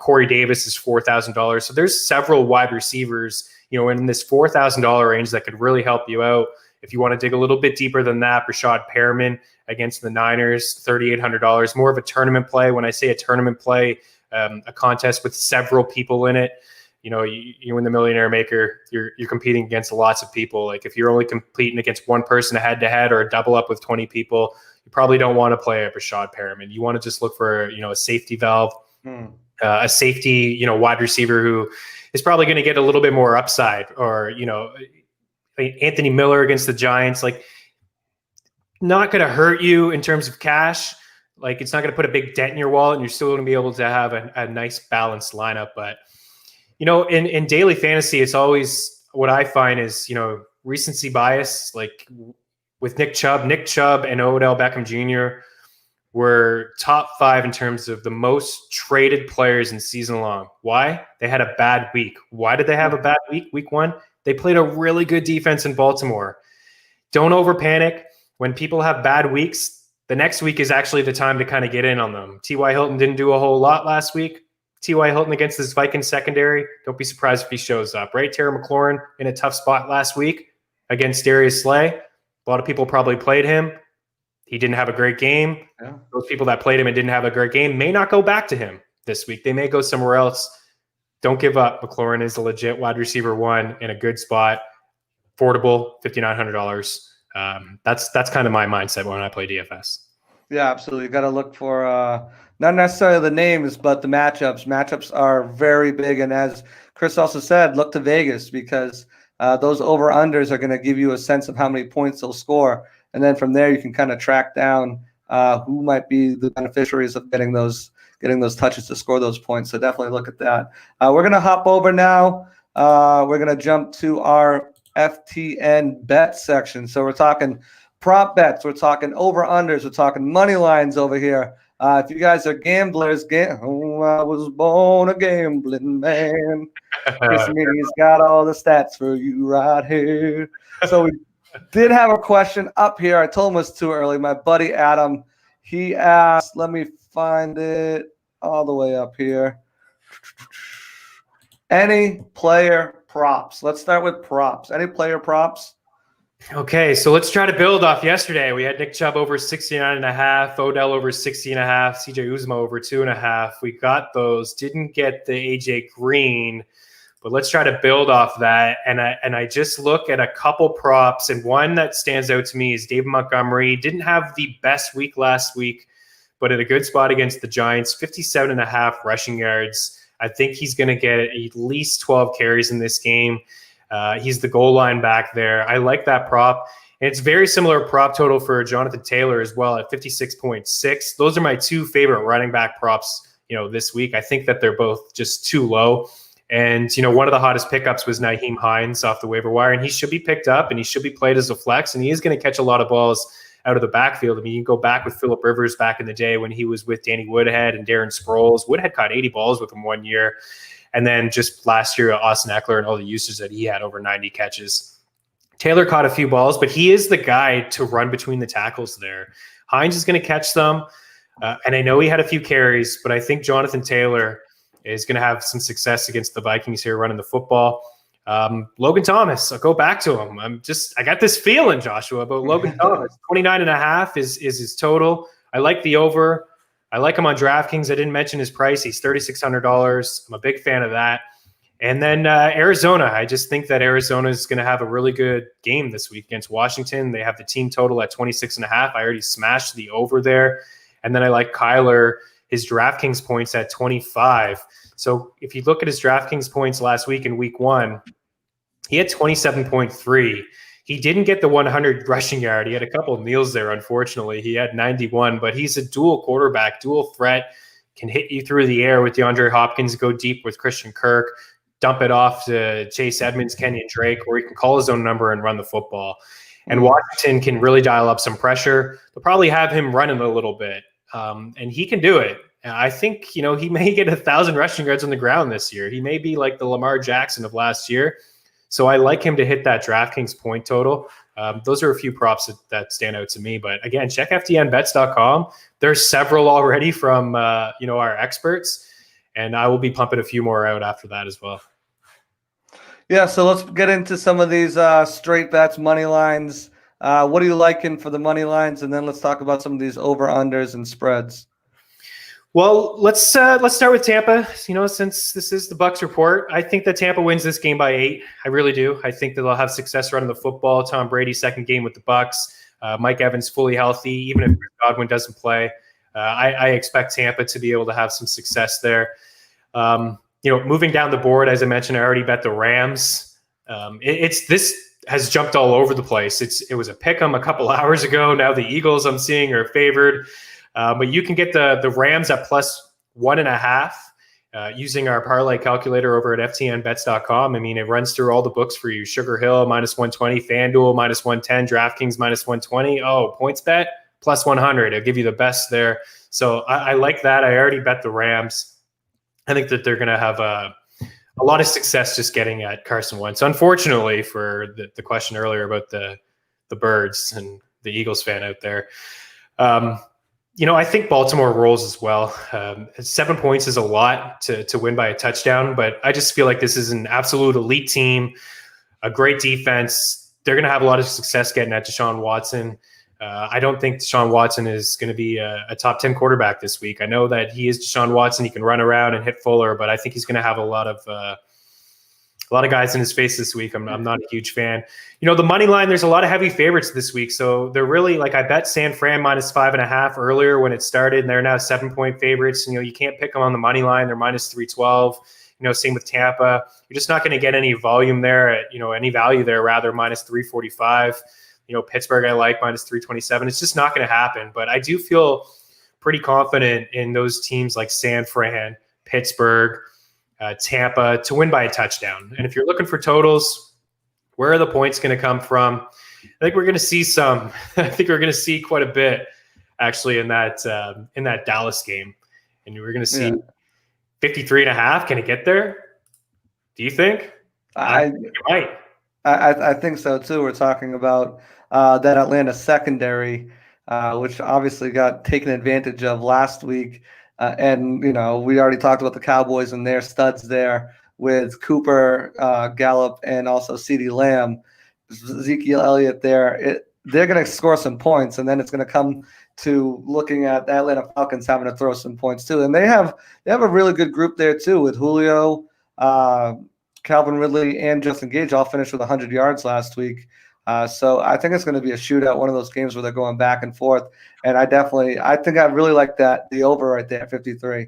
Corey Davis is $4,000. So there's several wide receivers, in this $4,000 range that could really help you out. If you want to dig a little bit deeper than that, Rashad Perriman against the Niners, $3,800, more of a tournament play. When I say a tournament play, a contest with several people in it, you in the Millionaire Maker, you're competing against lots of people. Like if you're only competing against one person head to head or a double up with 20 people, you probably don't want to play a Rashad Perriman. You want to just look for, a safety valve, a safety, wide receiver who is probably going to get a little bit more upside, or, Anthony Miller against the Giants, like not going to hurt you in terms of cash. Like it's not going to put a big dent in your wallet, and you're still going to be able to have a nice balanced lineup. But, in daily fantasy, it's always what I find is, recency bias. Like with Nick Chubb and Odell Beckham Jr. were top 5 in terms of the most traded players in season long. Why? They had a bad week. Why did they have a bad week? Week 1, they played a really good defense in Baltimore. Don't over panic. When people have bad weeks, the next week is actually the time to kind of get in on them. T.Y. Hilton didn't do a whole lot last week. T.Y. Hilton against this Vikings secondary, don't be surprised if he shows up, right? Terry McLaurin in a tough spot last week against Darius Slay. A lot of people probably played him. He didn't have a great game. Yeah. Those people that played him and didn't have a great game may not go back to him this week. They may go somewhere else. Don't give up. McLaurin is a legit wide receiver 1 in a good spot. Affordable, $5,900. That's kind of my mindset when I play DFS. Yeah, absolutely. You got to look for not necessarily the names, but the matchups. Matchups are very big. And as Chris also said, look to Vegas, because those over-unders are going to give you a sense of how many points they'll score. And then from there, you can kind of track down who might be the beneficiaries of getting those touches to score those points. So definitely look at that. We're going to hop over now. We're going to jump to our FTN bet section. So we're talking prop bets. We're talking over-unders. We're talking money lines over here. If you guys are gamblers, I was born a gambling man. This means got all the stats for you right here. So we did have a question up here. I told him it was too early. My buddy Adam, he asked, let me find it all the way up here. Any player props? Let's start with props. Any player props? Okay, so let's try to build off yesterday. We had Nick Chubb over 69.5, Odell over 60.5, CJ Uzomah over 2.5. We got those. Didn't get the AJ Green, but let's try to build off that. And I just look at a couple props, and one that stands out to me is David Montgomery. Didn't have the best week last week, but at a good spot against the Giants, 57.5 rushing yards. I think he's going to get at least 12 carries in this game. He's the goal line back there. I like that prop. And it's very similar prop total for Jonathan Taylor as well at 56.6. Those are my 2 favorite running back props, this week. I think that they're both just too low. And, one of the hottest pickups was Nyheim Hines off the waiver wire, and he should be picked up and he should be played as a flex, and he is going to catch a lot of balls out of the backfield. I mean, you can go back with Phillip Rivers back in the day when he was with Danny Woodhead and Darren Sproles. Woodhead caught 80 balls with him one year. And then just last year, Austin Eckler and all the usage that he had, over 90 catches. Taylor caught a few balls, but he is the guy to run between the tackles there. Hines is going to catch them. And I know he had a few carries, but I think Jonathan Taylor is going to have some success against the Vikings here running the football. Logan Thomas, I'll go back to him. I got this feeling, Joshua, about Logan Thomas. 29.5 is his total. I like the over. I like him on DraftKings. I didn't mention his price. He's $3,600. I'm a big fan of that. And then Arizona. I just think that Arizona is going to have a really good game this week against Washington. They have the team total at 26.5. I already smashed the over there. And then I like Kyler, his DraftKings points at 25. So if you look at his DraftKings points last week in week 1, he had 27.3. He didn't get the 100 rushing yard. He had a couple of kneels there, unfortunately. He had 91, but he's a dual quarterback, dual threat, can hit you through the air with DeAndre Hopkins, go deep with Christian Kirk, dump it off to Chase Edmonds, Kenyon Drake, or he can call his own number and run the football. And Washington can really dial up some pressure. They'll probably have him running a little bit, and he can do it. I think, he may get 1,000 rushing yards on the ground this year. He may be like the Lamar Jackson of last year. So I like him to hit that DraftKings point total. Those are a few props that stand out to me. But again, check FTNbets.com. There's several already from our experts, and I will be pumping a few more out after that as well. Yeah, so let's get into some of these straight bets, money lines. What are you liking for the money lines? And then let's talk about some of these over-unders and spreads. Well, let's start with Tampa. Since this is the Bucs report, I think that Tampa wins this game by 8. I really do. I think that they'll have success running the football. Tom Brady's second game with the Bucs. Mike Evans fully healthy, even if Godwin doesn't play. I expect Tampa to be able to have some success there. Moving down the board, as I mentioned, I already bet the Rams. This has jumped all over the place. It was a pick 'em a couple hours ago. Now the Eagles I'm seeing are favored. But you can get the Rams at plus 1.5 using our parlay calculator over at FTNbets.com. I mean, it runs through all the books for you. Sugar Hill, minus 120, FanDuel, minus 110, DraftKings, minus 120. Oh, PointsBet, plus 100. It'll give you the best there. So I like that. I already bet the Rams. I think that they're going to have a lot of success just getting at Carson Wentz. Unfortunately, for the question earlier about the Birds and the Eagles fan out there, I think Baltimore rolls as well. 7 points is a lot to win by a touchdown, but I just feel like this is an absolute elite team, a great defense. They're going to have a lot of success getting at Deshaun Watson. I don't think Deshaun Watson is going to be a top 10 quarterback this week. I know that he is Deshaun Watson. He can run around and hit Fuller, but I think he's going to have a lot of guys in his face this week. I'm not a huge fan. The money line, there's a lot of heavy favorites this week. So they're really I bet San Fran minus 5.5 earlier when it started, and they're now 7-point favorites. You can't pick them on the money line. They're minus 312. Same with Tampa. You're just not going to get any volume there at, any value there, rather minus 345. Pittsburgh, I like minus 327. It's just not going to happen. But I do feel pretty confident in those teams like San Fran, Pittsburgh, Tampa to win by a touchdown. And if you're looking for totals, where are the points going to come from? I think we're going to see some. I think we're going to see quite a bit actually in that Dallas game, and we're going to see 53.5. Can it get there? Do you think? I think it might. I think so too. We're talking about that Atlanta secondary, which obviously got taken advantage of last week. And, we already talked about the Cowboys and their studs there with Cooper, Gallup, and also CeeDee Lamb, Ezekiel Elliott there. They're going to score some points, and then it's going to come to looking at the Atlanta Falcons having to throw some points too. And they have a really good group there too with Julio, Calvin Ridley, and Justin Gage all finished with 100 yards last week. So I think it's going to be a shootout, one of those games where they're going back and forth. And I think I really like the over right there at 53.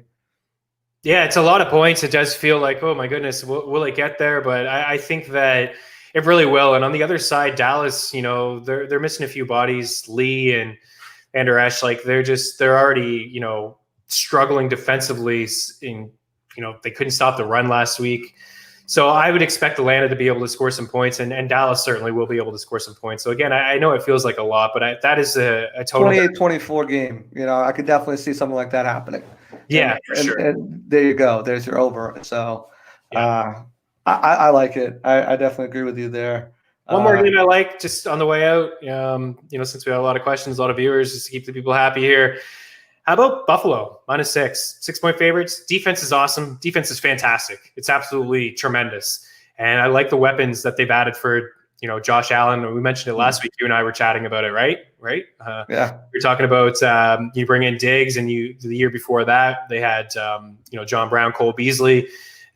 Yeah, it's a lot of points. It does feel like, oh my goodness, will it get there? But I think that it really will. And on the other side, Dallas, they're missing a few bodies. Lee and Vander Esch, they're already, struggling defensively. They couldn't stop the run last week. So I would expect Atlanta to be able to score some points, and Dallas certainly will be able to score some points. So again, I know it feels like a lot, but that is a total 28-24 game. I could definitely see something like that happening. Yeah, for sure. And there you go. There's your over. So I like it. I definitely agree with you there. One more game I like just on the way out, since we have a lot of questions, a lot of viewers, just to keep the people happy here. How about Buffalo, minus 6 6-point favorites? Defense is awesome. Defense is fantastic. It's absolutely tremendous. And I like the weapons that they've added for, Josh Allen. We mentioned it last week. You and I were chatting about it, right? Yeah. You're talking about you bring in Diggs, and the year before that they had John Brown, Cole Beasley,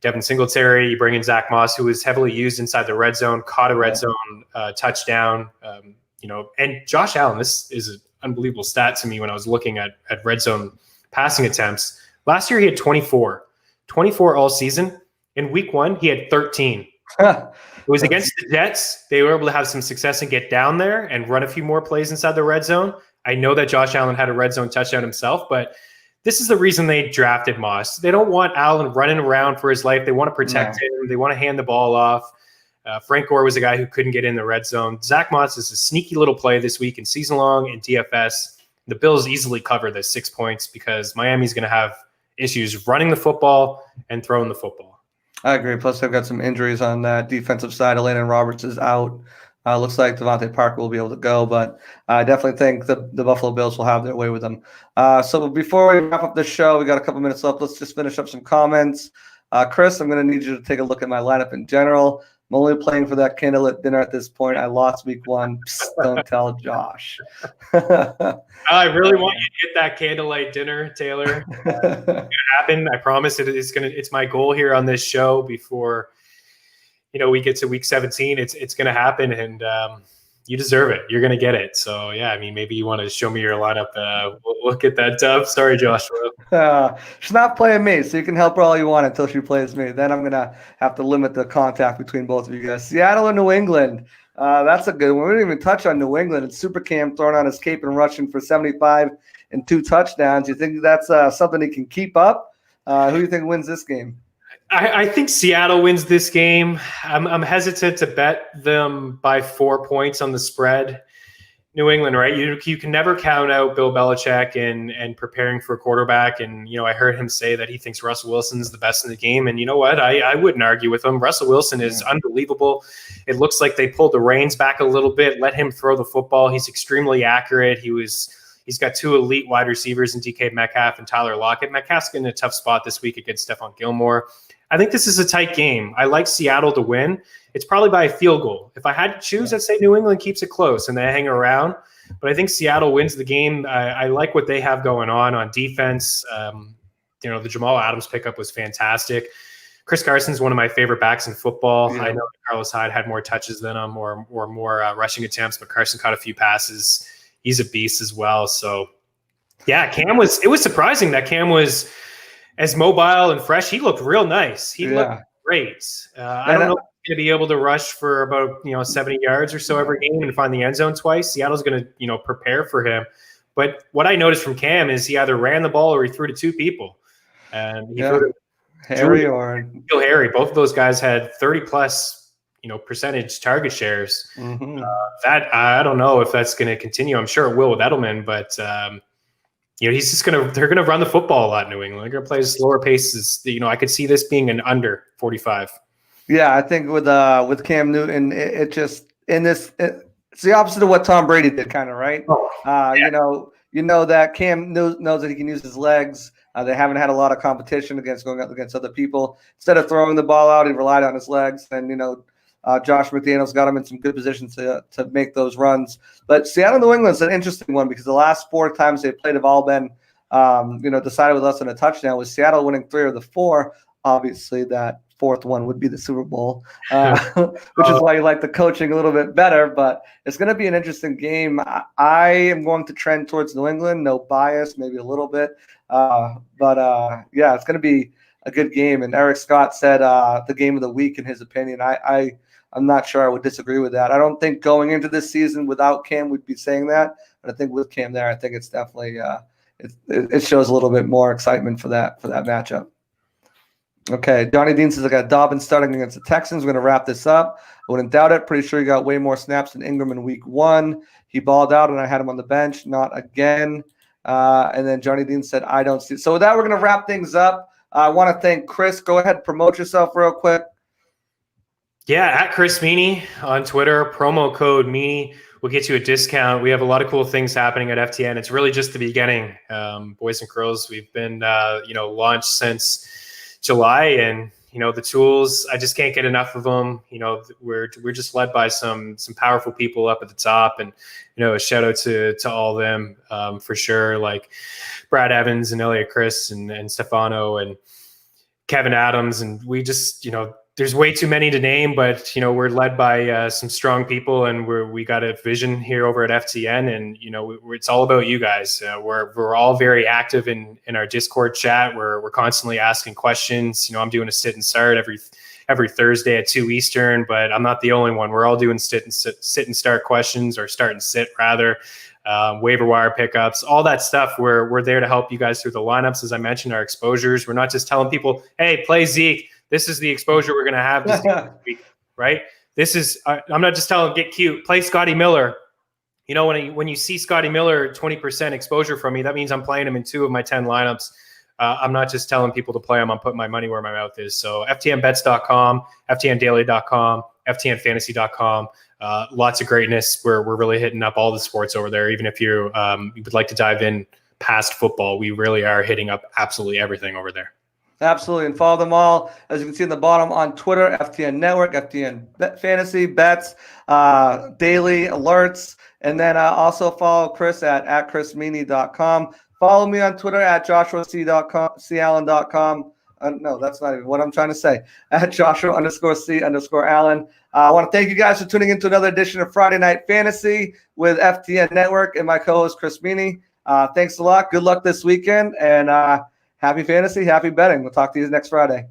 Devin Singletary. You bring in Zach Moss, who was heavily used inside the red zone, caught a red zone touchdown. And Josh Allen, this is an unbelievable stat to me when I was looking at red zone passing attempts. Last year he had 24 all season. In week 1 he had 13. It was against the Jets. They were able to have some success and get down there and run a few more plays inside the red zone. I know that Josh Allen had a red zone touchdown himself, but this is the reason they drafted Moss. They don't want Allen running around for his life. They want to protect him. They want to hand the ball off. Frank Gore was a guy who couldn't get in the red zone. Zach Moss is a sneaky little play this week in season long and DFS. The Bills easily cover the 6 points because Miami's going to have issues running the football and throwing the football. I agree. Plus, they've got some injuries on that defensive side. Elandon Roberts is out. Looks like Devontae Parker will be able to go, but I definitely think the Buffalo Bills will have their way with them. So before we wrap up the show, we got a couple minutes left. Let's just finish up some comments. Chris, I'm going to need you to take a look at my lineup in general. I'm only playing for that candlelit dinner at this point. I lost week 1. Psst, don't tell Josh. I really want you to get that candlelight dinner, Taylor. It's going to happen. I promise it's my goal here on this show before we get to week 17. It's going to happen, and you deserve it. You're going to get it. So, yeah, I mean, maybe you want to show me your lineup. We'll get that dub. Sorry, Joshua. She's not playing me, so you can help her all you want until she plays me. Then I'm going to have to limit the contact between both of you guys. Seattle and New England. That's a good one. We didn't even touch on New England. It's Super Cam throwing on his cape and rushing for 75 and 2 touchdowns. You think that's something he can keep up? Who do you think wins this game? I think Seattle wins this game. I'm hesitant to bet them by 4 points on the spread. New England, right? You can never count out Bill Belichick and preparing for a quarterback. And, I heard him say that he thinks Russell Wilson's the best in the game. And you know what? I wouldn't argue with him. Russell Wilson is unbelievable. It looks like they pulled the reins back a little bit, let him throw the football. He's extremely accurate. He's got 2 elite wide receivers in DK Metcalf and Tyler Lockett. Metcalf's in a tough spot this week against Stephon Gilmore. I think this is a tight game. I like Seattle to win. It's probably by a field goal. If I had to choose, I'd say New England keeps it close and they hang around. But I think Seattle wins the game. I like what they have going on defense. The Jamal Adams pickup was fantastic. Chris Carson's one of my favorite backs in football. Yeah. I know that Carlos Hyde had more touches than him or more rushing attempts, but Carson caught a few passes. He's a beast as well. So, yeah, it was surprising that Cam was as mobile and fresh. He looked real nice. He looked great. I don't know if he's going to be able to rush for about 70 yards or so every game and find the end zone twice. Seattle's going to prepare for him. But what I noticed from Cam is he either ran the ball or he threw to 2 people. And he threw to Harry or Harry. Both of those guys had 30+ percentage target shares. Mm-hmm. That I don't know if that's going to continue. I'm sure it will with Edelman, but he's just they're going to run the football a lot in New England. They're going to play slower paces. I could see this being an under 45. Yeah, I think with Cam Newton, it's the opposite of what Tom Brady did, kind of, right? That Cam knows that he can use his legs. They haven't had a lot of competition going up against other people. Instead of throwing the ball out, he relied on his legs. And Josh McDaniels got him in some good positions to make those runs. But Seattle, New England is an interesting one because the last 4 times they played have all been, decided with less than a touchdown. With Seattle winning 3 of the 4, obviously that 4th one would be the Super Bowl, which is why you like the coaching a little bit better. But it's going to be an interesting game. I am going to trend towards New England, no bias, maybe a little bit. But it's going to be a good game. And Eric Scott said the game of the week in his opinion. I'm not sure I would disagree with that. I don't think going into this season without Cam we'd be saying that. But I think with Cam there, I think it's definitely it shows a little bit more excitement for that matchup. Okay, Johnny Dean says I got Dobbins starting against the Texans. We're going to wrap this up. I wouldn't doubt it. Pretty sure he got way more snaps than Ingram in week 1. He balled out, and I had him on the bench. Not again. And then Johnny Dean said, I don't see. So with that, we're going to wrap things up. I want to thank Chris. Go ahead, promote yourself real quick. Yeah, at Chris Meany on Twitter. Promo code Meany will get you a discount. We have a lot of cool things happening at FTN. It's really just the beginning, boys and girls. We've been, launched since July, and the tools, I just can't get enough of them. We're just led by some powerful people up at the top, and a shout out to all of them for sure, like Brad Evans and Elliot Chris and Stefano and Kevin Adams, and we just there's way too many to name, but we're led by some strong people, and we got a vision here over at FTN, and it's all about you guys. We're all very active in our Discord chat. We're constantly asking questions. I'm doing a sit and start every Thursday at 2 Eastern, but I'm not the only one. We're all doing sit and start questions, or start and sit rather. Waiver wire pickups, all that stuff. We're there to help you guys through the lineups. As I mentioned, our exposures. We're not just telling people, hey, play Zeke. This is the exposure we're going to have this week, right? I'm not just telling them, get cute, play Scotty Miller. When you see Scotty Miller 20% exposure from me, that means I'm playing him in 2 of my 10 lineups. I'm not just telling people to play him. I'm putting my money where my mouth is. So FTNbets.com, FTNdaily.com, FTNfantasy.com. Lots of greatness. We're really hitting up all the sports over there. Even if you would like to dive in past football, we really are hitting up absolutely everything over there. Absolutely. And follow them all, as you can see in the bottom, on Twitter, FTN Network, FTN Fantasy, Bets, Daily Alerts. And then also follow Chris at chrismeany.com. Follow me on Twitter at joshuac.com. No, that's not even what I'm trying to say. At Joshua_C_Allen. I want to thank you guys for tuning into another edition of Friday Night Fantasy with FTN Network and my co-host, Chris Meany. Thanks a lot. Good luck this weekend. And happy fantasy, happy betting. We'll talk to you next Friday.